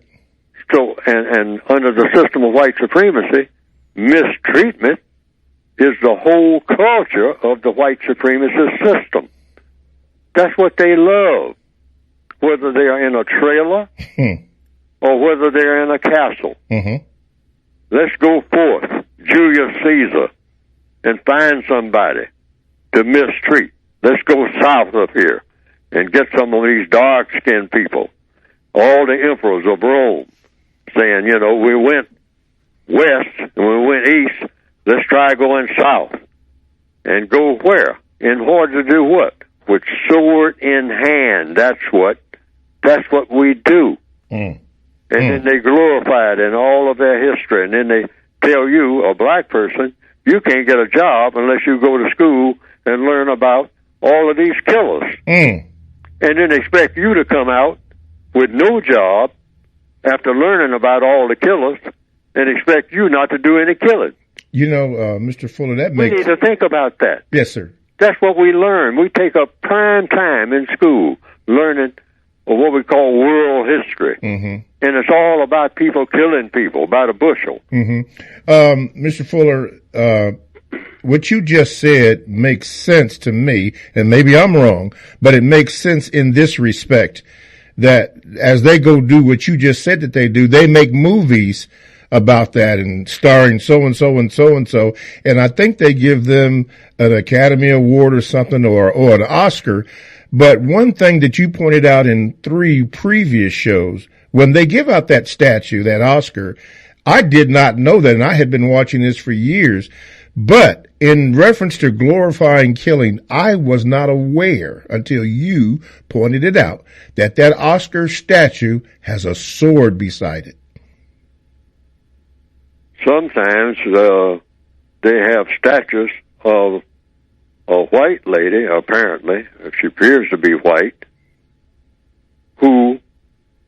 So, and under the system of white supremacy, mistreatment is the whole culture of the white supremacist system. That's what they love, whether they are in a trailer or whether they're in a castle. Mm-hmm. Let's go forth, Julius Caesar, and find somebody to mistreat. Let's go south of here and get some of these dark-skinned people, all the emperors of Rome, saying, we went west and we went east. Let's try going south. And go where? In order to do what? With sword in hand. That's what we do. And then they glorify it in all of their history. And then they tell you, a black person, you can't get a job unless you go to school and learn about all of these killers. And then expect you to come out with no job after learning about all the killers and expect you not to do any killing. Mr. Fuller, that makes... We need to think about that. Yes, sir. That's what we learn. We take up prime time in school learning what we call world history. And it's all about people killing people by the bushel. Mr. Fuller, what you just said makes sense to me, and maybe I'm wrong, but it makes sense in this respect, that as they go do what you just said that they do, they make movies about that and starring so-and-so and so-and-so, and I think they give them an Academy Award or something or an Oscar. But one thing that you pointed out in 3 previous shows, when they give out that statue, that Oscar, I did not know that, and I had been watching this for years. But in reference to glorifying killing, I was not aware until you pointed it out that Oscar statue has a sword beside it. Sometimes they have statues of a white lady, apparently, if she appears to be white, who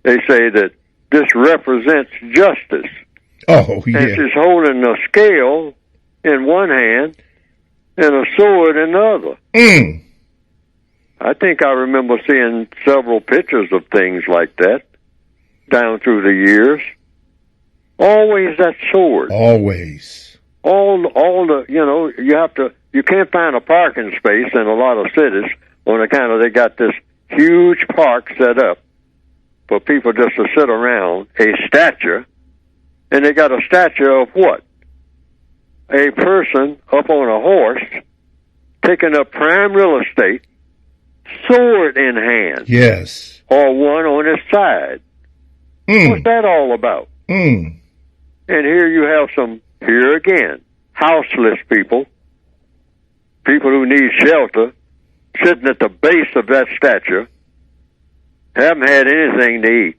they say that this represents justice. Oh, yeah. And she's holding a scale in one hand and a sword in the other. I think I remember seeing several pictures of things like that down through the years. Always that sword. Always. All the, you can't find a parking space in a lot of cities on account of they got this huge park set up for people just to sit around, a statue, and they got a statue of what? A person up on a horse, taking up prime real estate, sword in hand. Yes. Or one on his side. What's that all about? Mm. And here you have here again, houseless people who need shelter, sitting at the base of that statue, haven't had anything to eat,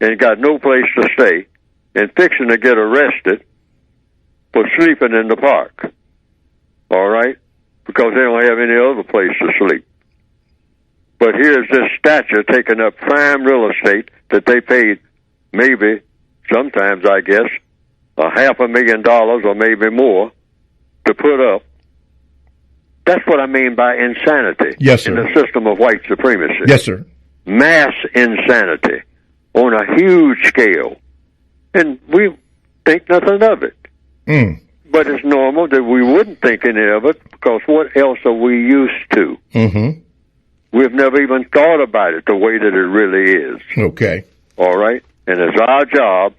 and got no place to stay, and fixing to get arrested for sleeping in the park. All right? Because they don't have any other place to sleep. But here's this statue taking up prime real estate that they paid maybe, sometimes I guess, $500,000 or maybe more to put up. That's what I mean by insanity. Yes, sir. In the system of white supremacy. Yes, sir. Mass insanity on a huge scale. And we think nothing of it. Mm. But it's normal that we wouldn't think any of it, because what else are we used to? Mm-hmm. We've never even thought about it the way that it really is. Okay. All right? And it's our job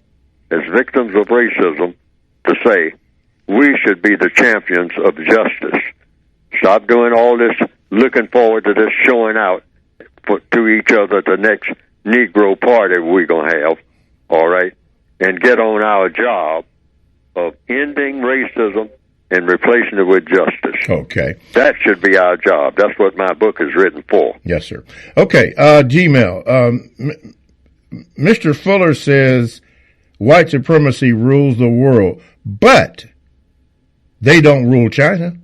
as victims of racism to say we should be the champions of justice. Stop doing all this looking forward to this showing out to each other at the next Negro party we're going to have, all right? And get on our job of ending racism and replacing it with justice. Okay. That should be our job. That's what my book is written for. Yes, sir. Okay, Gmail. Mr. Fuller says white supremacy rules the world, but they don't rule China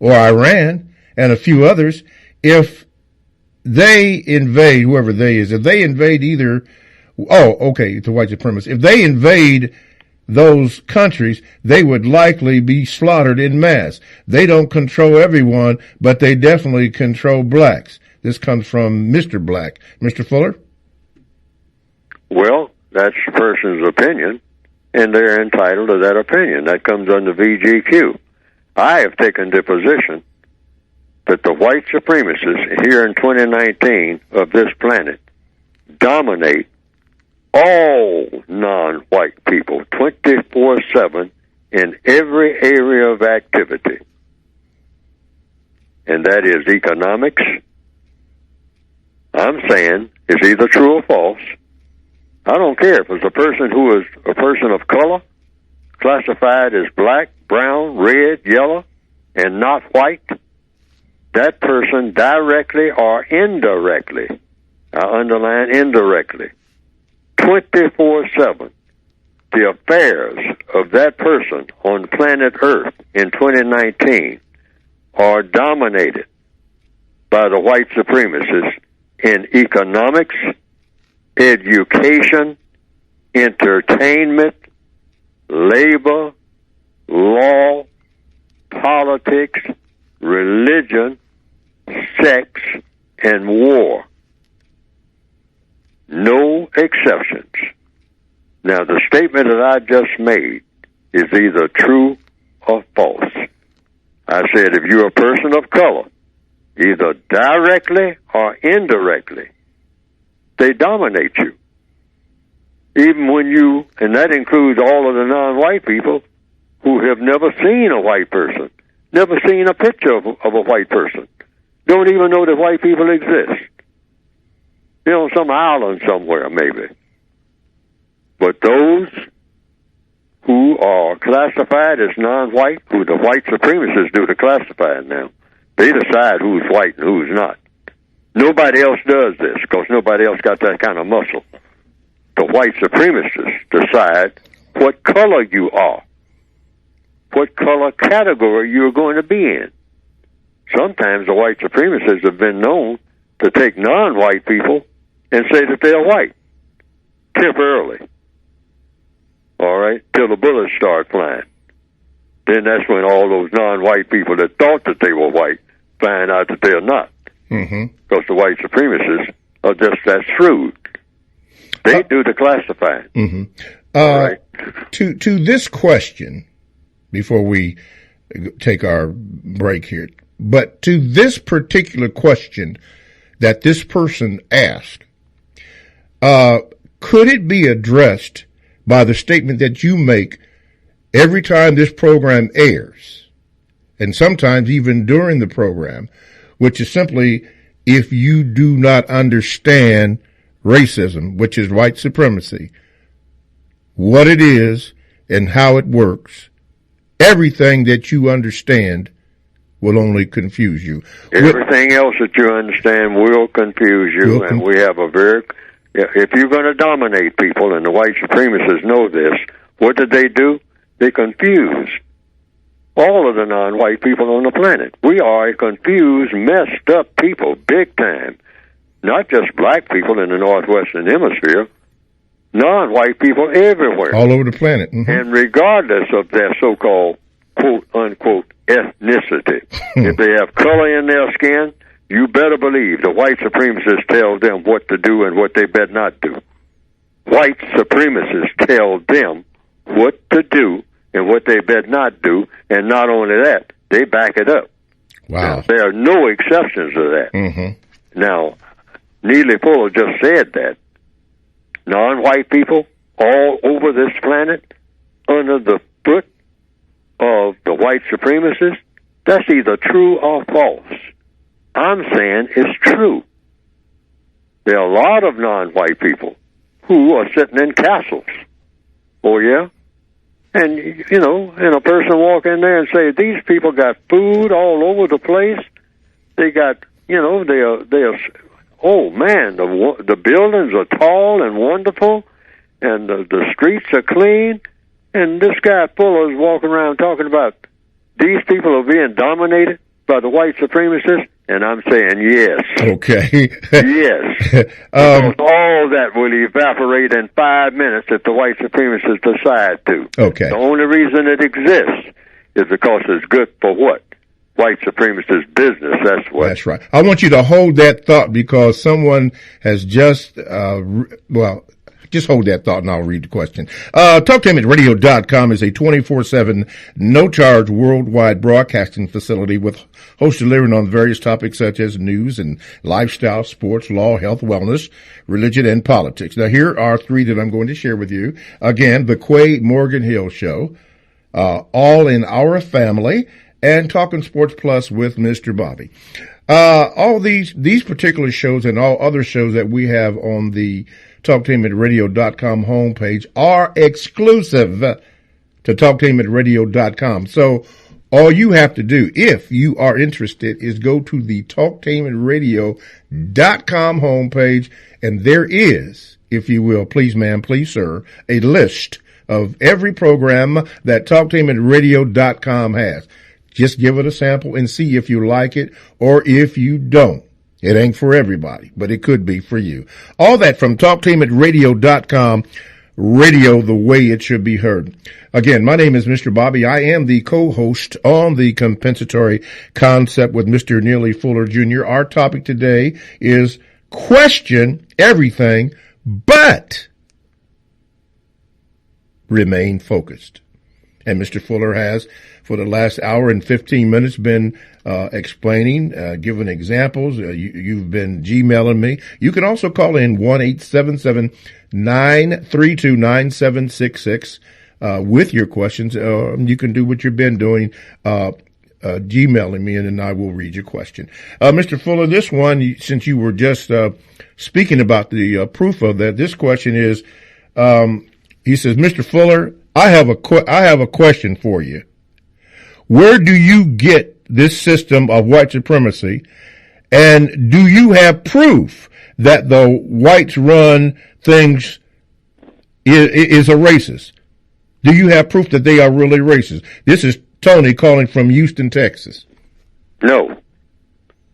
or Iran and a few others. If they invade, whoever they is, if they invade either, to white supremacy, if they invade those countries, they would likely be slaughtered in mass. They don't control everyone, but they definitely control blacks. This comes from Mr. Black. Mr. Fuller? Well, that's the person's opinion, and they're entitled to that opinion. That comes under VGQ. I have taken the position that the white supremacists here in 2019 of this planet dominate all non-white people 24/7 in every area of activity. And that is economics. I'm saying it's either true or false. I don't care if it's a person who is a person of color, classified as black, brown, red, yellow, and not white. That person directly or indirectly, I underline indirectly, 24/7, the affairs of that person on planet Earth in 2019 are dominated by the white supremacists in economics, education, entertainment, labor, law, politics, religion, sex, and war. No exceptions. Now, the statement that I just made is either true or false. I said if you're a person of color, either directly or indirectly, they dominate you. Even when and that includes all of the non-white people who have never seen a white person, never seen a picture of a white person, don't even know that white people exist. They're on some island somewhere, maybe. But those who are classified as non-white, who the white supremacists do the classifying now, they decide who's white and who's not. Nobody else does this because nobody else got that kind of muscle. The white supremacists decide what color you are, what color category you're going to be in. Sometimes the white supremacists have been known to take non-white people and say that they're white temporarily. All right? Till the bullets start flying. Then that's when all those non-white people that thought that they were white find out that they're not. Mm-hmm. Because the white supremacists are just that shrewd. They do the classifying. Mm-hmm. All right? To this question, before we take our break here, but to this particular question that this person asked, could it be addressed by the statement that you make every time this program airs, and sometimes even during the program, which is simply, if you do not understand racism, which is white supremacy, what it is and how it works, everything that you understand will only confuse you. Everything else that you understand will confuse you, and we have a very... If you're going to dominate people, and the white supremacists know this, what did they do? They confuse all of the non-white people on the planet. We are a confused, messed up people, big time. Not just black people in the Northwestern Hemisphere, non-white people everywhere. All over the planet. Mm-hmm. And regardless of their so-called, quote-unquote, ethnicity, if they have color in their skin, you better believe the white supremacists tell them what to do and what they better not do. White supremacists tell them what to do and what they better not do, and not only that, they back it up. Wow. Now, there are no exceptions to that. Mm-hmm. Now, Neely Fuller just said that non-white people all over this planet, under the foot of the white supremacists, that's either true or false. I'm saying it's true. There are a lot of non-white people who are sitting in castles. Oh, yeah? And, you know, and a person walk in there and say, these people got food all over the place. They got, you know, they are oh, man, the buildings are tall and wonderful, and the streets are clean. And this guy Fuller is walking around talking about these people are being dominated by the white supremacists. And I'm saying yes. Okay. Yes. Because all that will evaporate in 5 minutes if the white supremacists decide to. Okay. The only reason it exists is because it's good for what? White supremacist business, that's what. That's right. I want you to hold that thought because someone has just, just hold that thought and I'll read the question. TalkTimeRadio.com is a 24/7, no-charge worldwide broadcasting facility with hosts delivering on various topics such as news and lifestyle, sports, law, health, wellness, religion, and politics. Now, here are three that I'm going to share with you. Again, the Quay Morgan Hill Show, All in Our Family, and Talking Sports Plus with Mr. Bobby. All these particular shows and all other shows that we have on the TalkTameRadio.com homepage are exclusive to TalkTameRadio.com. So all you have to do, if you are interested, is go to the TalkTameRadio.com homepage, and there is, if you will, please ma'am, please sir, a list of every program that TalkTameRadio.com has. Just give it a sample and see if you like it or if you don't. It ain't for everybody, but it could be for you. All that from TalkTameRadio.com, radio the way it should be heard. Again, my name is Mr. Bobby. I am the co-host on the Compensatory Concept with Mr. Neely Fuller Jr. Our topic today is question everything, but remain focused. And Mr. Fuller has, for the last hour and 15 minutes, been explaining, giving examples. You've been Gmailing me. You can also call in 1-877-932-9766 with your questions. You can do what you've been doing, Gmailing me, and then I will read your question. Mr. Fuller, this one, since you were just speaking about the proof of that, this question is, he says, Mr. Fuller, I have a question for you. Where do you get this system of white supremacy? And do you have proof that the whites run things is a racist? Do you have proof that they are really racist? This is Tony calling from Houston, Texas. No.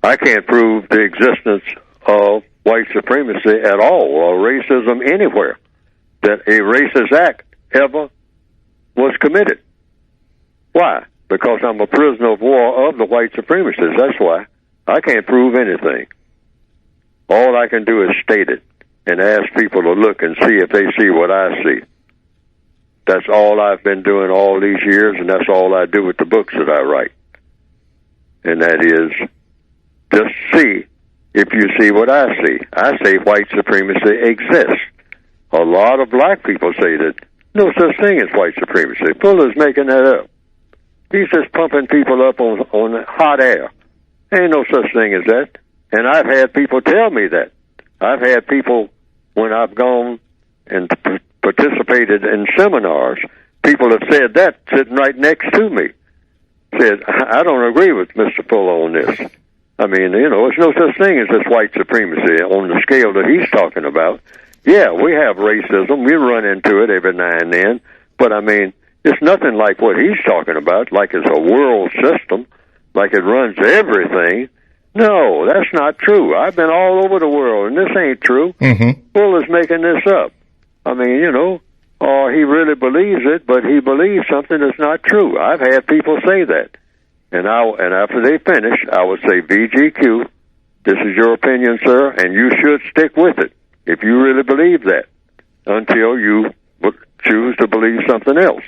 I can't prove the existence of white supremacy at all, or racism anywhere, that a racist act ever was committed. Why? Because I'm a prisoner of war of the white supremacists. That's why. I can't prove anything. All I can do is state it and ask people to look and see if they see what I see. That's all I've been doing all these years, and that's all I do with the books that I write. And that is just see if you see what I see. I say white supremacy exists. A lot of black people say that no such thing as white supremacy. Fuller's making that up. He's just pumping people up on hot air. Ain't no such thing as that. And I've had people tell me that. I've had people when I've gone and participated in seminars, people have said that sitting right next to me. Said, I don't agree with Mr. Fuller on this. I mean, there's no such thing as this white supremacy on the scale that he's talking about. Yeah, we have racism. We run into it every now and then. But, I mean, it's nothing like what he's talking about, like it's a world system, like it runs everything. No, that's not true. I've been all over the world, and this ain't true. Mm-hmm. Fuller's making this up. I mean, or he really believes it, but he believes something that's not true. I've had people say that. And after they finish, I would say, VGQ, this is your opinion, sir, and you should stick with it if you really believe that until you choose to believe something else.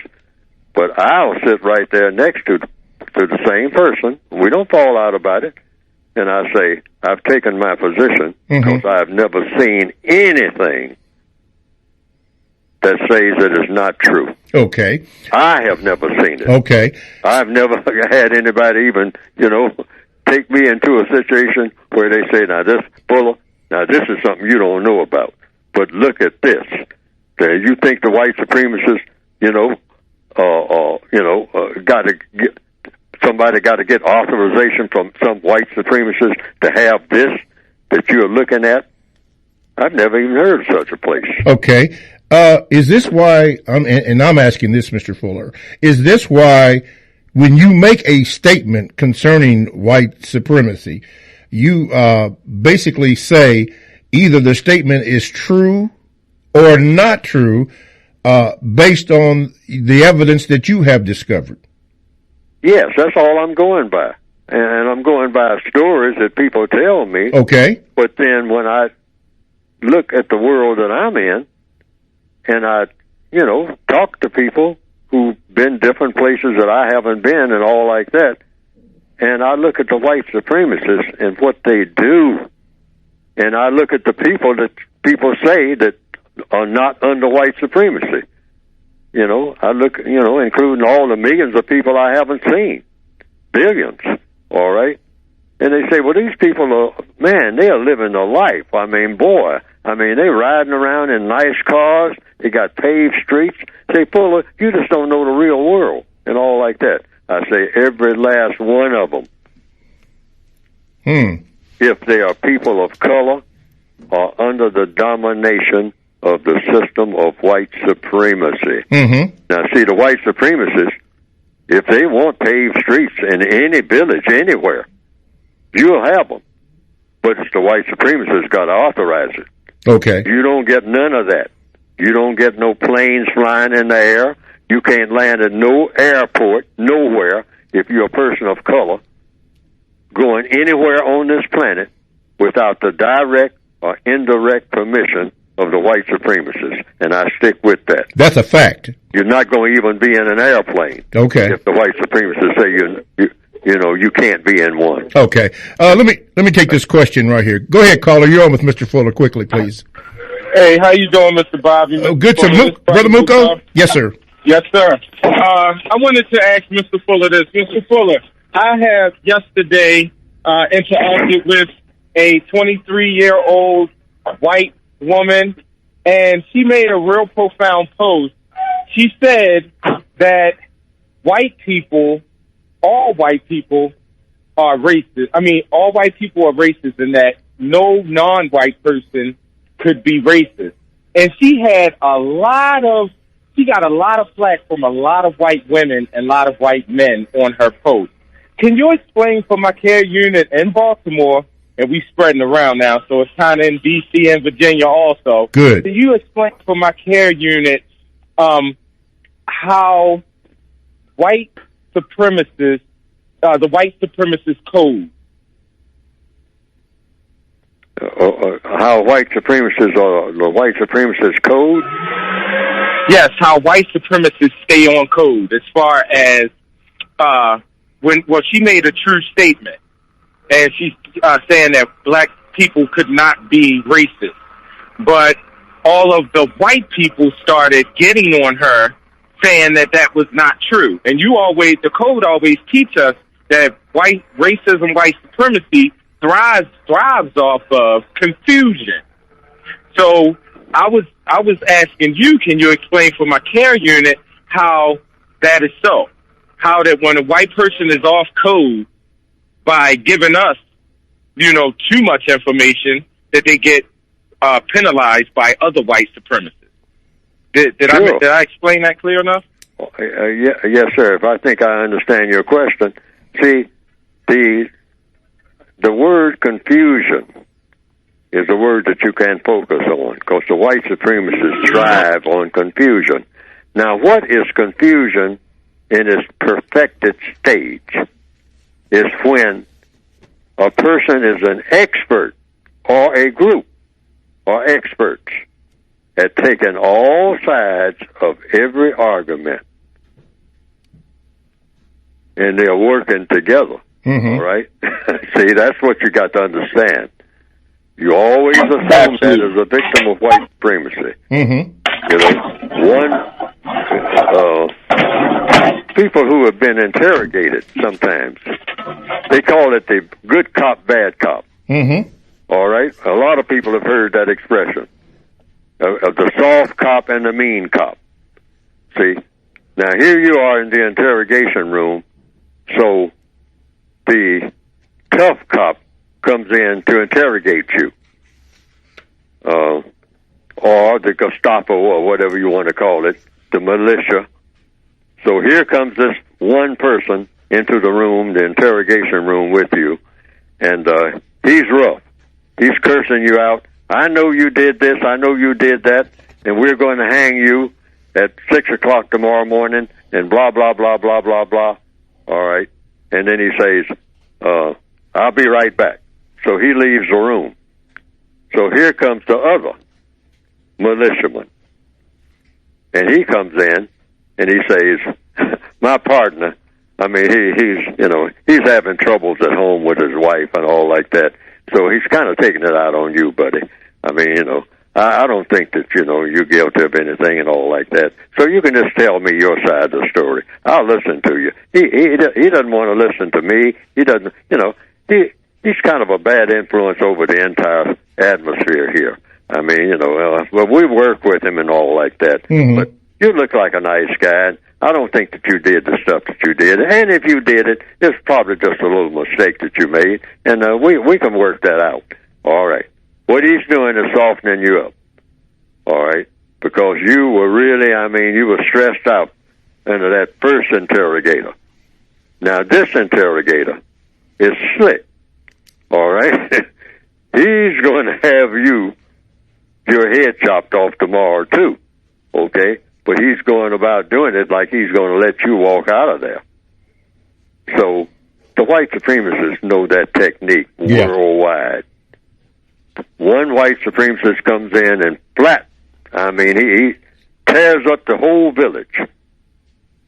But I'll sit right there next to the same person. We don't fall out about it. And I say, I've taken my position because I've never seen anything that says it is not true. Okay. I have never seen it. Okay. I've never had anybody even, take me into a situation where they say, now this is something you don't know about. But look at this. You think the white supremacists, somebody got to get authorization from some white supremacists to have this that you're looking at? I've never even heard of such a place. Okay. Is this why, and I'm asking this, Mr. Fuller, is this why when you make a statement concerning white supremacy, you basically say either the statement is true or not true based on the evidence that you have discovered? Yes, that's all I'm going by. And I'm going by stories that people tell me. Okay. But then when I look at the world that I'm in, and I, talk to people who've been different places that I haven't been and all like that, and I look at the white supremacists and what they do, and I look at the people that people say that are not under white supremacy. I look, including all the millions of people I haven't seen. Billions, all right? And they say, well, these people they're living a life. I mean, they're riding around in nice cars. They got paved streets. Say, Fuller, you just don't know the real world and all like that. I say, every last one of them. If they are people of color, are under the domination of the system of white supremacy. Now, see, the white supremacists, if they want paved streets in any village, anywhere, you'll have them. But it's the white supremacists got to authorize it. Okay. You don't get none of that. You don't get no planes flying in the air. You can't land at no airport, nowhere, if you're a person of color, going anywhere on this planet without the direct or indirect permission of the white supremacists. And I stick with that. That's a fact. You're not going to even be in an airplane. Okay. If the white supremacists say you can't be in one. Okay. Let me take this question right here. Go ahead, caller. You're on with Mr. Fuller quickly, please. Hey, how you doing, Mr. Bobby? Oh, good, sir. Brother Muko? Yes, sir. Yes, sir. I wanted to ask Mr. Fuller this. Mr. Fuller, I have yesterday interacted with a 23-year-old white woman, and she made a real profound post. She said that all white people are racist. I mean, all white people are racist, and that no non-white person could be racist. And she got a lot of flack from a lot of white women and a lot of white men on her post. Can you explain for my care unit in Baltimore, and we spreading around now, so it's kind of in D.C. and Virginia also. Good. Can you explain for my care unit how white supremacists, the white supremacist code? How white supremacists are the white supremacist code? Yes, how white supremacists stay on code as far as she made a true statement, and she's saying that black people could not be racist, but all of the white people started getting on her saying that was not true. And the code always teach us that white racism, white supremacy thrives off of confusion. So I was asking you, can you explain for my care unit how that is so? How that when a white person is off code by giving us, too much information, that they get penalized by other white supremacists. Did I explain that clear enough? Yes, sir. If I think I understand your question, see, the word confusion is a word that you can't focus on because the white supremacists thrive on confusion. Now, what is confusion in its perfected stage is when a person is an expert or a group or experts at taking all sides of every argument and they're working together. All right? See, that's what you got to understand. You always assume that as a victim of white supremacy. People who have been interrogated sometimes, they call it the good cop, bad cop. All right? A lot of people have heard that expression of the soft cop and the mean cop. See? Now, here you are in the interrogation room, so the tough cop comes in to interrogate you, or the Gestapo, or whatever you want to call it, the militia. So here comes this one person into the room, the interrogation room with you, and he's rough. He's cursing you out. I know you did this, I know you did that, and we're going to hang you at 6 o'clock tomorrow morning, and blah, blah, blah, blah, blah, blah. All right. And then he says, I'll be right back. So he leaves the room. So here comes the other militiaman. And he comes in and he says, my partner, I mean, he's having troubles at home with his wife and all like that. So he's kind of taking it out on you, buddy. I mean, I don't think that, you're guilty of anything and all like that. So you can just tell me your side of the story. I'll listen to you. He doesn't want to listen to me. He doesn't, he's kind of a bad influence over the entire atmosphere here. I mean, well, we work with him and all like that. But you look like a nice guy. I don't think that you did the stuff that you did. And if you did it, it's probably just a little mistake that you made. And we can work that out. All right. What he's doing is softening you up, all right, because you were really, you were stressed out under that first interrogator. Now, this interrogator is slick, all right? He's going to have your head chopped off tomorrow, too, okay? But he's going about doing it like he's going to let you walk out of there. So the white supremacists know that technique worldwide. One white supremacist comes in and he tears up the whole village.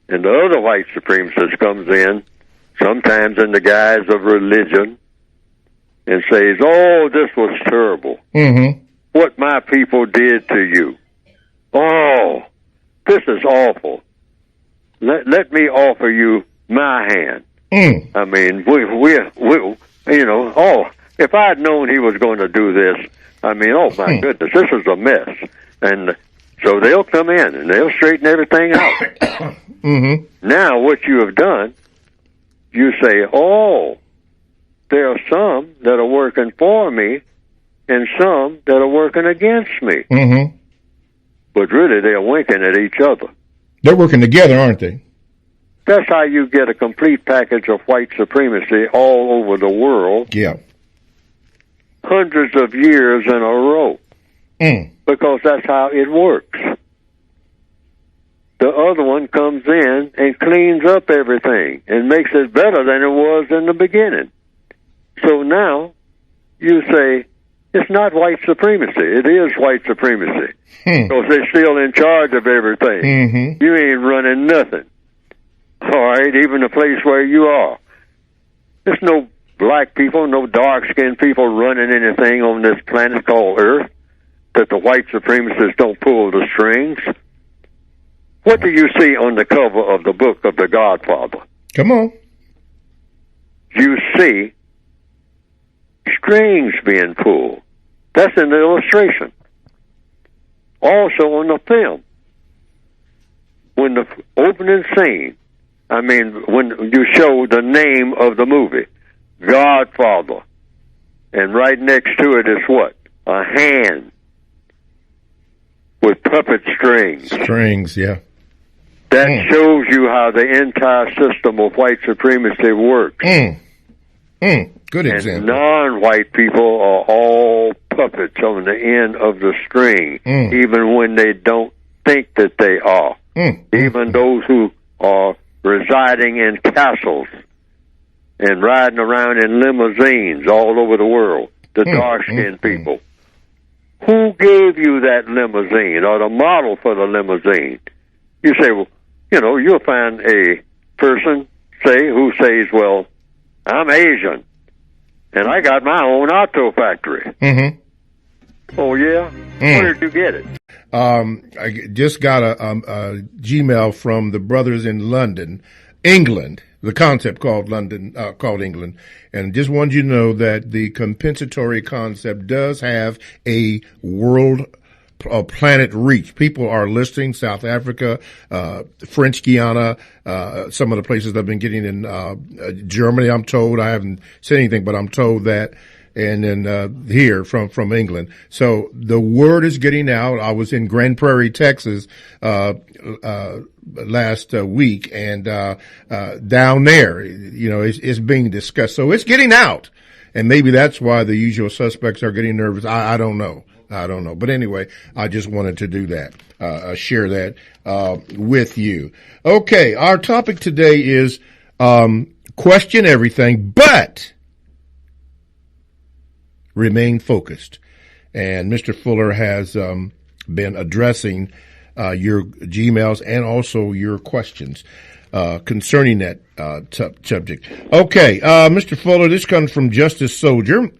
And the other white supremacist comes in, sometimes in the guise of religion, and says, oh, this was terrible. What my people did to you. Oh, this is awful. Let me offer you my hand. I mean, if I had known he was going to do this, oh my goodness, this is a mess. And so they'll come in and they'll straighten everything out. Now what you have done, you say, oh, there are some that are working for me and some that are working against me. But really they're winking at each other. They're working together, aren't they? That's how you get a complete package of white supremacy all over the world. Yeah. Hundreds of years in a row. Because that's how it works. The other one comes in and cleans up everything and makes it better than it was in the beginning. So now you say, it's not white supremacy. It is white supremacy. Because they're still in charge of everything. You ain't running nothing. All right, even the place where you are. There's no black people, no dark-skinned people running anything on this planet called Earth that the white supremacists don't pull the strings. What do you see on the cover of the book of The Godfather? Come on. You see strings being pulled. That's an illustration. Also on the film, when the opening scene, when you show the name of the movie, Godfather, and right next to it is what? A hand with puppet strings. Strings, yeah. That shows you how the entire system of white supremacy works. Good example. And non-white people are all puppets on the end of the string, even when they don't think that they are. Even those who are residing in castles and riding around in limousines all over the world, the dark-skinned people. Who gave you that limousine or the model for the limousine? You say, well, you'll find a person, who says, well, I'm Asian, and I got my own auto factory. Oh, yeah? Where did you get it? I just got a Gmail from the brothers in London, England, the concept called England, and just wanted you to know that the compensatory concept does have a world planet reach. People are listing South Africa, French Guiana, some of the places I've been getting in Germany, I'm told. I haven't said anything, but I'm told that. And then here from England. So the word is getting out. I was in Grand Prairie, Texas last week, and down there, it's being discussed. So it's getting out. And maybe that's why the usual suspects are getting nervous. I don't know. But anyway, I just wanted to do that, share that with you. Okay, our topic today is question everything, but remain focused. And Mr. Fuller has been addressing your Gmails and also your questions concerning that subject. Okay, Mr. Fuller, this comes from Justice Soldier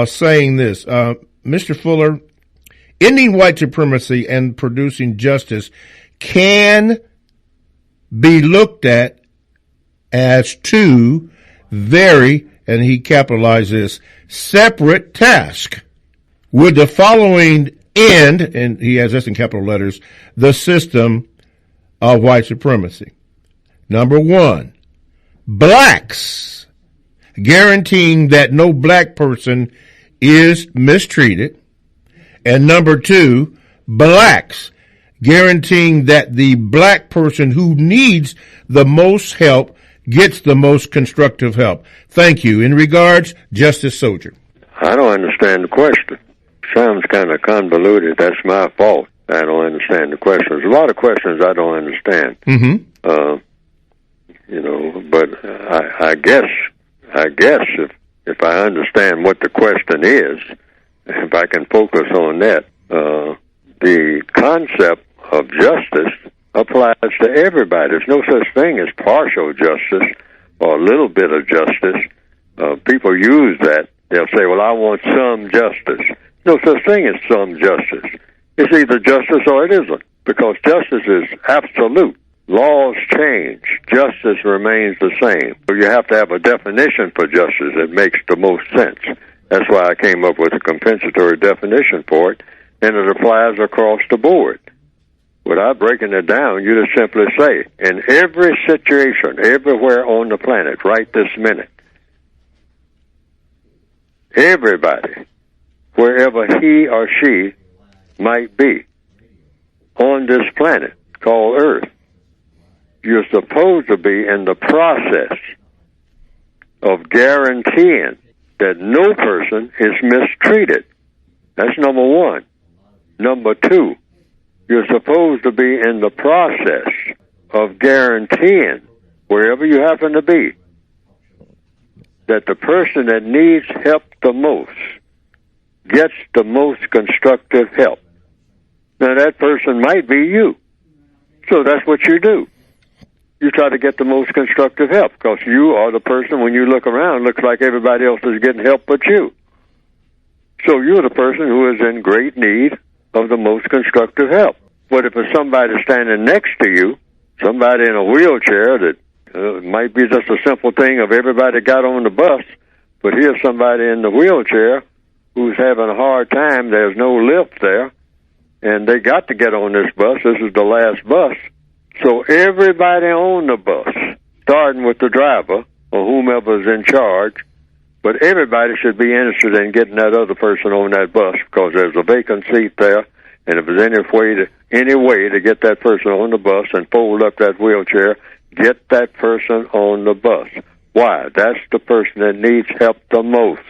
saying this. Mr. Fuller, ending white supremacy and producing justice can be looked at as two very, and he capitalized this, separate tasks. Would the following end, and he has this in capital letters, the system of white supremacy? Number one, blacks, guaranteeing that no black person is mistreated. And number two, blacks, guaranteeing that the black person who needs the most help gets the most constructive help. Thank you. In regards, Justice Soldier. I don't understand the question. Sounds kind of convoluted. That's my fault. I don't understand the question. There's a lot of questions I don't understand. But I guess if I understand what the question is, if I can focus on that, the concept of justice applies to everybody. There's no such thing as partial justice or a little bit of justice. People use that. They'll say, well, I want some justice. No such thing as some justice. It's either justice or it isn't, because justice is absolute. Laws change. Justice remains the same. So you have to have a definition for justice that makes the most sense. That's why I came up with a compensatory definition for it, and it applies across the board. Without breaking it down, you just simply say, in every situation, everywhere on the planet, right this minute, everybody, wherever he or she might be on this planet called Earth, you're supposed to be in the process of guaranteeing that no person is mistreated. That's number one. Number two, you're supposed to be in the process of guaranteeing, wherever you happen to be, that the person that needs help the most gets the most constructive help. Now, that person might be you. So that's what you do. You try to get the most constructive help, because you are the person, when you look around, looks like everybody else is getting help but you. So you're the person who is in great need of the most constructive help. But if it's somebody standing next to you, somebody in a wheelchair, that might be just a simple thing of everybody got on the bus, but here's somebody in the wheelchair who's having a hard time, there's no lift there, and they got to get on this bus. This is the last bus. So everybody on the bus, starting with the driver or whomever's in charge, but everybody should be interested in getting that other person on that bus because there's a vacant seat there, and if there's any way to get that person on the bus and fold up that wheelchair, get that person on the bus. Why? That's the person that needs help the most.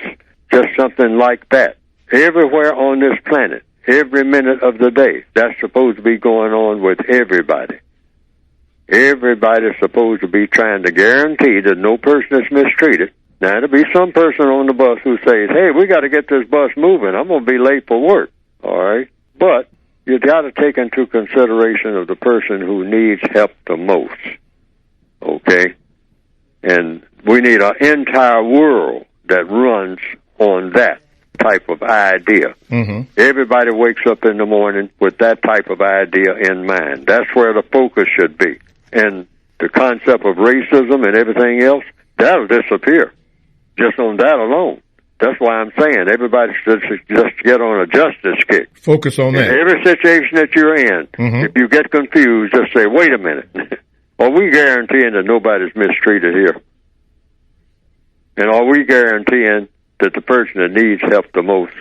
Just something like that. Everywhere on this planet, every minute of the day, that's supposed to be going on with everybody. Everybody's supposed to be trying to guarantee that no person is mistreated. Now, there'll be some person on the bus who says, hey, we got to get this bus moving. I'm going to be late for work. All right? But you got to take into consideration of the person who needs help the most. Okay? And we need an entire world that runs on that type of idea. Mm-hmm. Everybody wakes up in the morning with that type of idea in mind. That's where the focus should be. And the concept of racism and everything else, that'll disappear just on that alone. That's why I'm saying everybody should just get on a justice kick. Focus on that. In every situation that you're in, Mm-hmm. if you get confused, just say, wait a minute. Are we guaranteeing that nobody's mistreated here? And are we guaranteeing that the person that needs help the most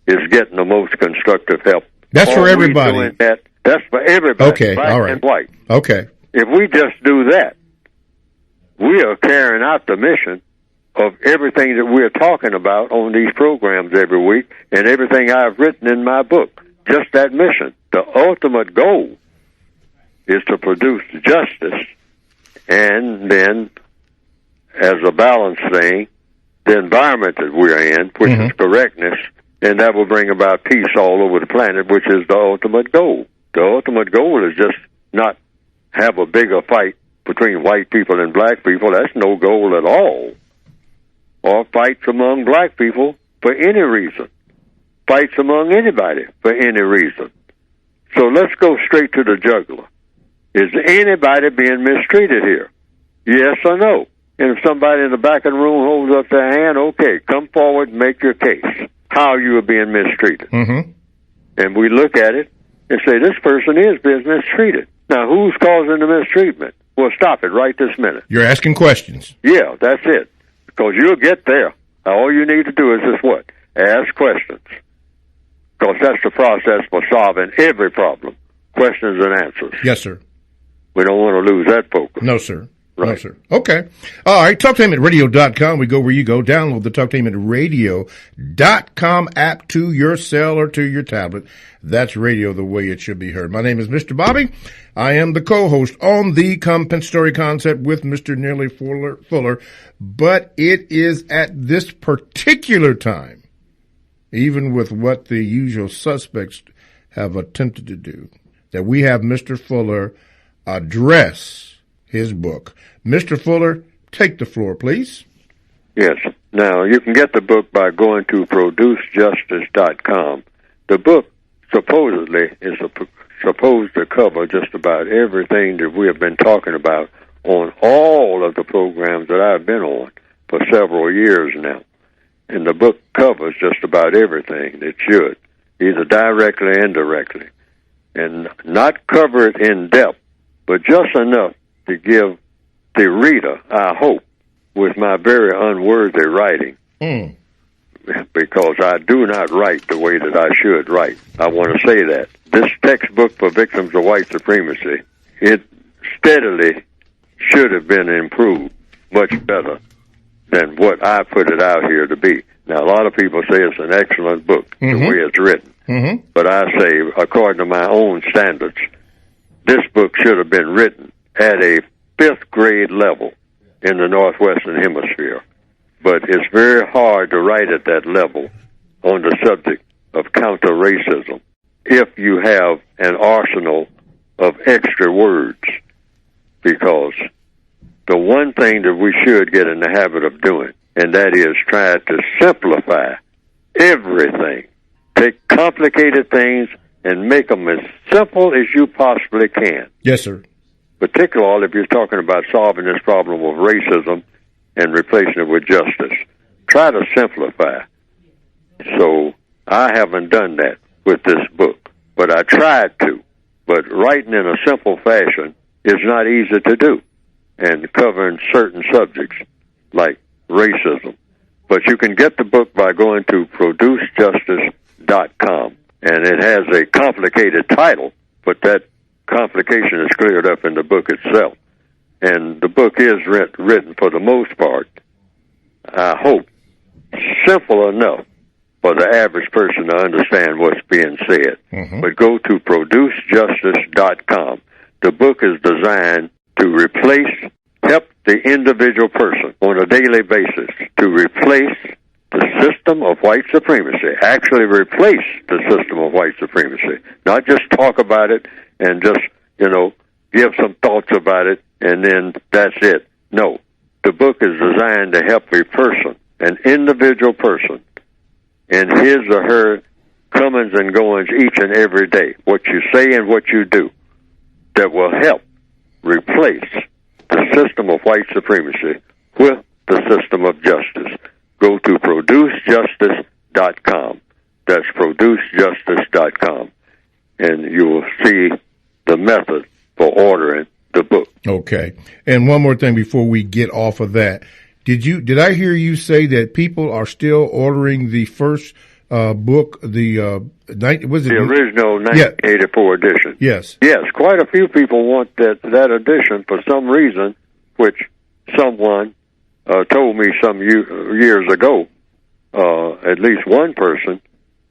is getting the most constructive help? That's for everybody. Doing that? That's for everybody, okay, black all right. and white. Okay. If we just do that, we are carrying out the mission of everything that we're talking about on these programs every week and everything I've written in my book. Just that mission. The ultimate goal is to produce justice, and then, as a balanced thing, the environment that we're in, which Mm-hmm. is correctness, and that will bring about peace all over the planet, which is the ultimate goal. The ultimate goal is just not have a bigger fight between white people and black people. That's no goal at all. Or fights among black people for any reason. Fights among anybody for any reason. So let's go straight to the jugular. Is anybody being mistreated here? Yes or no? And if somebody in the back of the room holds up their hand, okay, come forward and make your case. How you are being mistreated. Mm-hmm. And we look at it and say, this person is being mistreated. Now, who's causing the mistreatment? Well, stop it right this minute. You're asking questions. Yeah, that's it. Because you'll get there. All you need to do is just what? Ask questions. Because that's the process for solving every problem. Questions and answers. Yes, sir. We don't want to lose that focus. No, sir. No, Right. sir. Okay. All right. TalkTameRadio.com. We go where you go. Download the TalkTameRadio.com app to your cell or to your tablet. That's radio the way it should be heard. My name is Mr. Bobby. I am the co-host on the Compensatory Concept with Mr. Neely Fuller. But it is at this particular time, even with what the usual suspects have attempted to do, that we have Mr. Fuller address his book. Mr. Fuller, take the floor, please. Yes. Now, you can get the book by going to producejustice.com. The book supposedly is supposed to cover just about everything that we have been talking about on all of the programs that I've been on for several years now. And the book covers just about everything it should, either directly or indirectly. And not cover it in depth, but just enough to give the reader, I hope, with my very unworthy writing, because I do not write the way that I should write. I want to say that. This textbook for victims of white supremacy, it steadily should have been improved much better than what I put it out here to be. Now, a lot of people say it's an excellent book, the way it's written. Mm-hmm. But I say, according to my own standards, this book should have been written at a 5th grade level in the Northwestern Hemisphere. But it's very hard to write at that level on the subject of counter-racism if you have an arsenal of extra words. Because the one thing that we should get in the habit of doing, and that is try to simplify everything. Take complicated things and make them as simple as you possibly can. Yes, sir. Particularly if you're talking about solving this problem of racism and replacing it with justice. Try to simplify. So I haven't done that with this book, but I tried to. But writing in a simple fashion is not easy to do, and covering certain subjects like racism. But you can get the book by going to producejustice.com, and it has a complicated title, but that complication is cleared up in the book itself. And the book is written for the most part, I hope, simple enough for the average person to understand what's being said. Mm-hmm. But go to producejustice.com. The book is designed to help the individual person on a daily basis to replace the system of white supremacy, actually replace the system of white supremacy, not just talk about it and just, give some thoughts about it and then that's it. No, the book is designed to help a person, an individual person, in his or her comings and goings each and every day, what you say and what you do, that will help replace the system of white supremacy with the system of justice. Go to producejustice.com. That's producejustice.com. And you will see the method for ordering the book. Okay. And one more thing before we get off of that. Did I hear you say that people are still ordering the first book, the original 1984 edition? Yes. Yes, quite a few people want that edition for some reason, which someone told me some years ago, at least one person,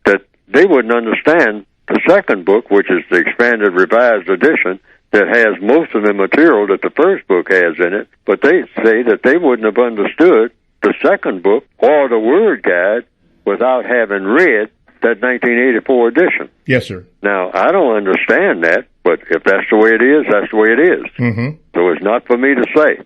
that they wouldn't understand the second book, which is the expanded revised edition, that has most of the material that the first book has in it, but they say that they wouldn't have understood the second book or the word guide without having read that 1984 edition. Yes, sir. Now, I don't understand that, but if that's the way it is, that's the way it is. Mm-hmm. So it's not for me to say.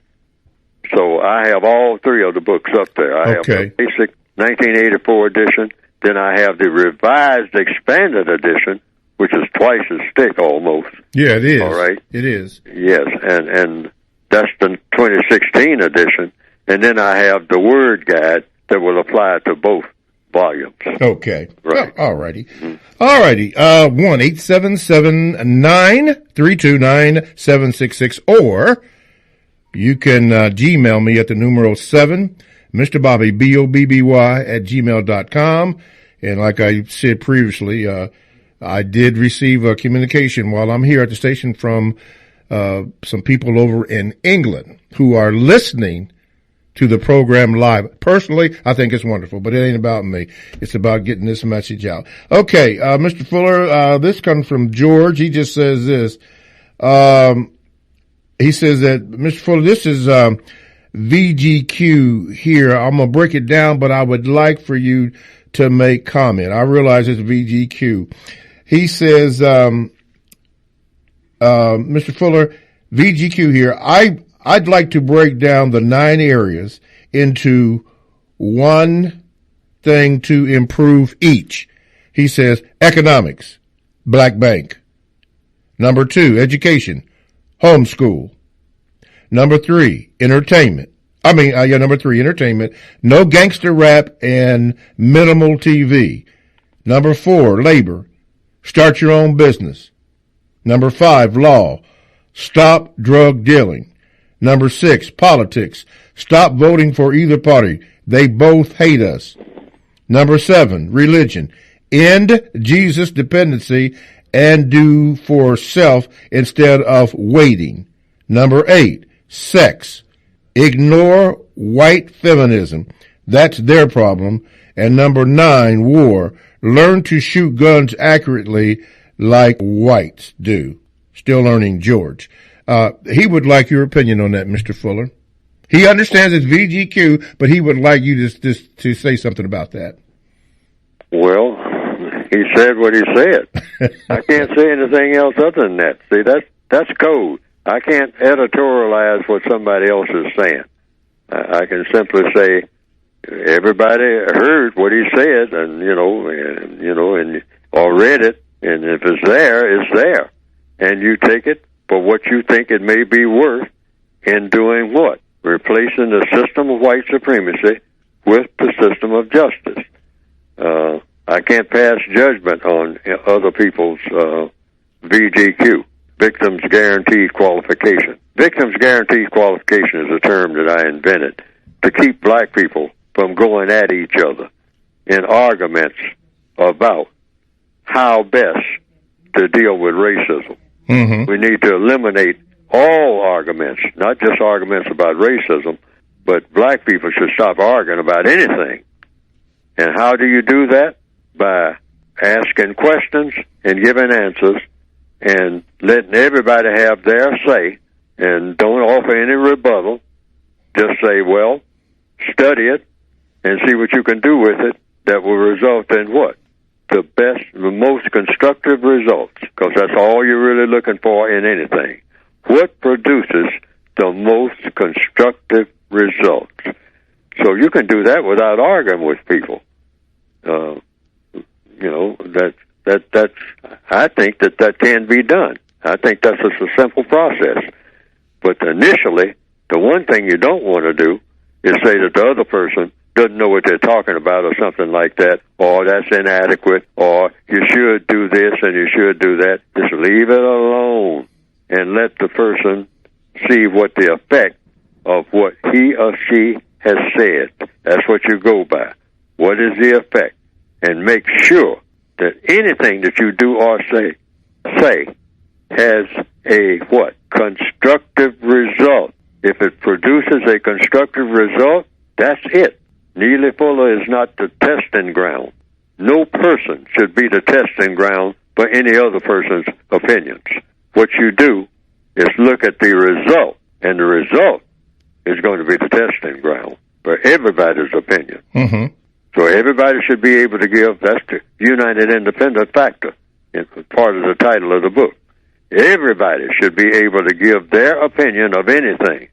So I have all three of the books up there. I have the basic 1984 edition, then I have the revised expanded edition, which is twice as thick almost. Yeah, it is. All right. It is. Yes, and that's the 2016 edition. And then I have the word guide that will apply to both volumes. Okay. Right. All righty. Mm-hmm. All righty. 1-877-932-9766, or you can Gmail me at the numeral 7, Mr. Bobby, BOBBY at gmail.com. And like I said previously, I did receive a communication while I'm here at the station from some people over in England who are listening to the program live. Personally, I think it's wonderful, but it ain't about me. It's about getting this message out. Okay, Mr. Fuller, this comes from George. He just says this. He says that, Mr. Fuller, this is VGQ here. I'm going to break it down, but I would like for you to make comment. I realize it's VGQ. He says, Mr. Fuller, VGQ here. I'd like to break down the 9 areas into one thing to improve each. He says economics, black bank. Number 2, education, homeschool. Number 3, entertainment. Number 3, entertainment, no gangster rap and minimal TV. Number 4, labor, start your own business. Number 5, law, stop drug dealing. Number 6, politics, stop voting for either party. They both hate us. Number 7, religion, end Jesus dependency and do for self instead of waiting. Number 8, sex, ignore white feminism. That's their problem. And number 9, war, learn to shoot guns accurately like whites do. Still learning, George. He would like your opinion on that, Mr. Fuller. He understands it's VGQ, but he would like you to say something about that. Well, he said what he said. I can't say anything else other than that. See, that's code. I can't editorialize what somebody else is saying. I can simply say everybody heard what he said, and or read it, and if it's there, it's there, and you take it for what you think it may be worth in doing what? Replacing the system of white supremacy with the system of justice. I I can't pass judgment on other people's VGQ, Victims Guaranteed Qualification. Victims Guaranteed Qualification is a term that I invented to keep black people from going at each other in arguments about how best to deal with racism. Mm-hmm. We need to eliminate all arguments, not just arguments about racism, but black people should stop arguing about anything. And how do you do that? By asking questions and giving answers and letting everybody have their say, and don't offer any rebuttal. Just say, well, study it and see what you can do with it that will result in what? The best, the most constructive results, because that's all you're really looking for in anything. What produces the most constructive results? So you can do that without arguing with people. That's. I think that can be done. I think that's just a simple process. But initially, the one thing you don't want to do is say that the other person doesn't know what they're talking about or something like that, or that's inadequate, or you should do this and you should do that. Just leave it alone and let the person see what the effect of what he or she has said. That's what you go by. What is the effect? And make sure that anything that you do or say has a what? Constructive result. If it produces a constructive result, that's it. Neely Fuller is not the testing ground. No person should be the testing ground for any other person's opinions. What you do is look at the result, and the result is going to be the testing ground for everybody's opinion. Mm-hmm. So everybody should be able to give, that's the United Independent Factor, part of the title of the book. Everybody should be able to give their opinion of anything.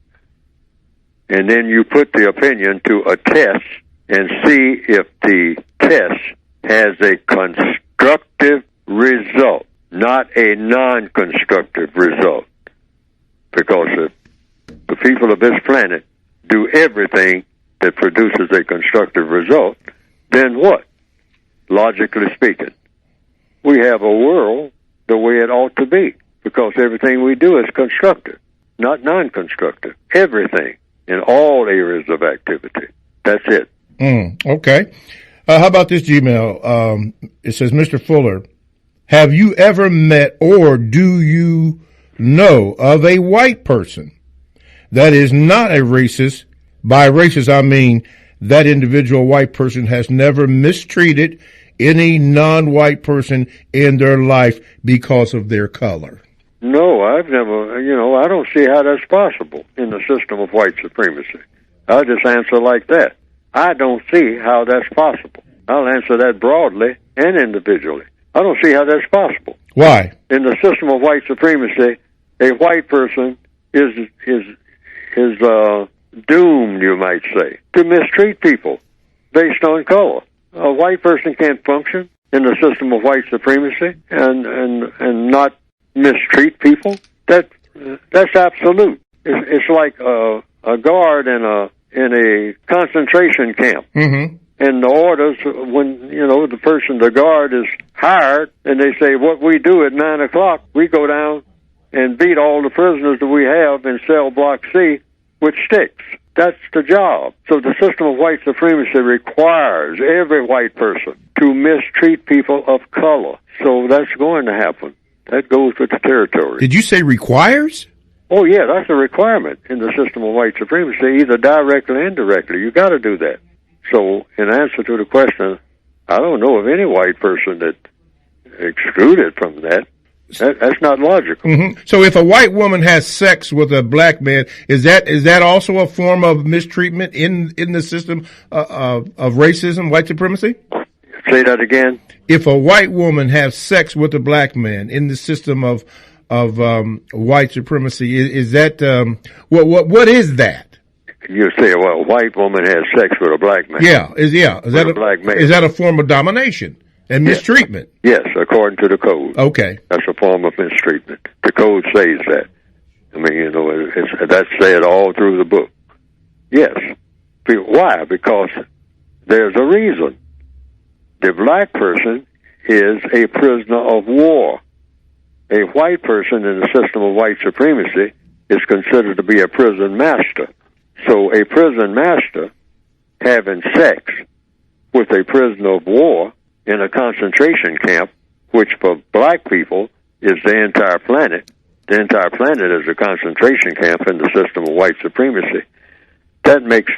And then you put the opinion to a test and see if the test has a constructive result, not a non-constructive result. Because if the people of this planet do everything that produces a constructive result, then what? Logically speaking, we have a world the way it ought to be, because everything we do is constructive, not non-constructive. Everything in all areas of activity. That's it. Okay. How about this Gmail? It says, Mr. Fuller, have you ever met or do you know of a white person that is not a racist? By racist, I mean that individual white person has never mistreated any non-white person in their life because of their color. No, I've never, I don't see how that's possible in the system of white supremacy. I'll just answer like that. I don't see how that's possible. I'll answer that broadly and individually. I don't see how that's possible. Why? In the system of white supremacy, a white person is doomed, you might say, to mistreat people based on color. A white person can't function in the system of white supremacy and not mistreat people. That's absolute. It's like a guard in a concentration camp. Mm-hmm. And the orders, when, the guard is hired, and they say, what we do at 9 o'clock, we go down and beat all the prisoners that we have in cell block C with sticks. That's the job. So the system of white supremacy requires every white person to mistreat people of color. So that's going to happen. That goes with the territory. Did you say requires? Oh, yeah, that's a requirement in the system of white supremacy, either directly or indirectly. You got to do that. So in answer to the question, I don't know of any white person that excluded from that. That's not logical. Mm-hmm. So if a white woman has sex with a black man, is that also a form of mistreatment in the system of racism, white supremacy? Say that again. If a white woman has sex with a black man in the system of white supremacy, is that what is that? You say, well, a white woman has sex with a black man. Is that a black man? Is that a form of domination and mistreatment? Yes, according to the code. Okay, that's a form of mistreatment. The code says that. I mean, that's said all through the book. Yes. Why? Because there's a reason. The black person is a prisoner of war. A white person in the system of white supremacy is considered to be a prison master. So a prison master having sex with a prisoner of war in a concentration camp, which for black people is the entire planet. The entire planet is a concentration camp in the system of white supremacy. That makes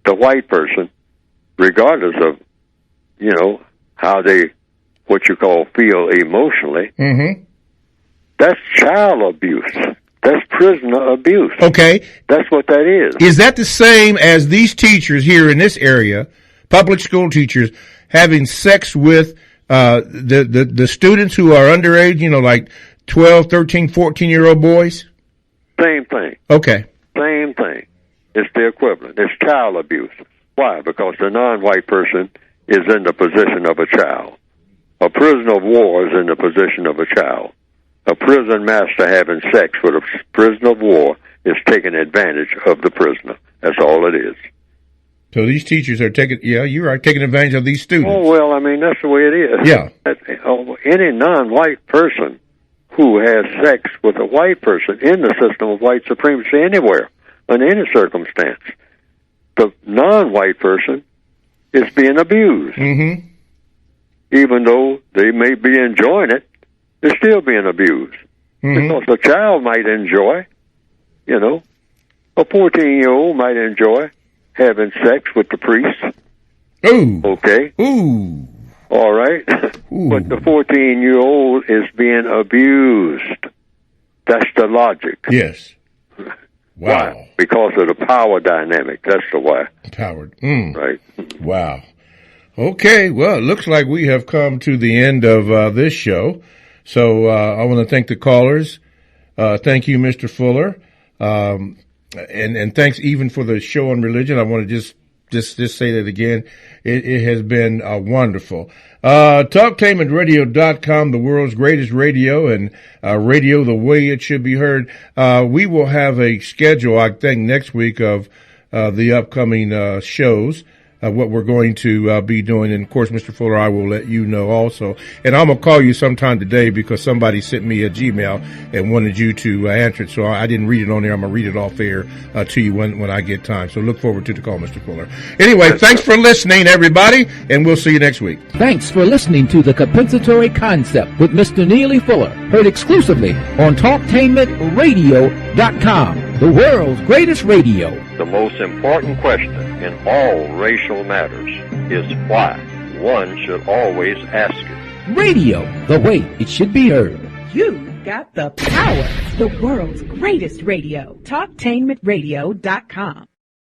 the white person, regardless of, how they, what you call, feel emotionally, that's child abuse. That's prisoner abuse. Okay. That's what that is. Is that the same as these teachers here in this area, public school teachers, having sex with the students who are underage, like 12, 13, 14-year-old boys? Same thing. Okay. Same thing. It's the equivalent. It's child abuse. Why? Because the non-white person is in the position of a child. A prisoner of war is in the position of a child. A prison master having sex with a prisoner of war is taking advantage of the prisoner. That's all it is. So these teachers are taking advantage of these students. Oh, well, that's the way it is. Yeah. Any non-white person who has sex with a white person in the system of white supremacy anywhere, in any circumstance, the non-white person is being abused. Mm-hmm. Even though they may be enjoying it, they're still being abused. Because a child might enjoy, a 14-year-old might enjoy having sex with the priest. Ooh. Okay. Ooh. All right. Ooh. But the 14-year-old is being abused. That's the logic. Yes. Wow. Why? Because of the power dynamic. That's the why. Powered. Right. Wow. Okay. Well, it looks like we have come to the end of this show. So I want to thank the callers. Thank you, Mr. Fuller. And thanks even for the show on religion. I want to just say that again. It has been wonderful. TalkTainmentRadio.com, the world's greatest radio, and radio the way it should be heard. We will have a schedule, I think, next week of the upcoming shows. What we're going to be doing. And, of course, Mr. Fuller, I will let you know also. And I'm going to call you sometime today because somebody sent me a Gmail and wanted you to answer it. So I didn't read it on there. I'm going to read it off air to you when I get time. So look forward to the call, Mr. Fuller. Anyway, thanks for listening, everybody, and we'll see you next week. Thanks for listening to The Compensatory Concept with Mr. Neely Fuller, heard exclusively on TalkTainmentRadio.com, the world's greatest radio. The most important question in all racial matters is why. One should always ask it. Radio, the way it should be heard. You got the power. The world's greatest radio. TalkTainmentRadio.com.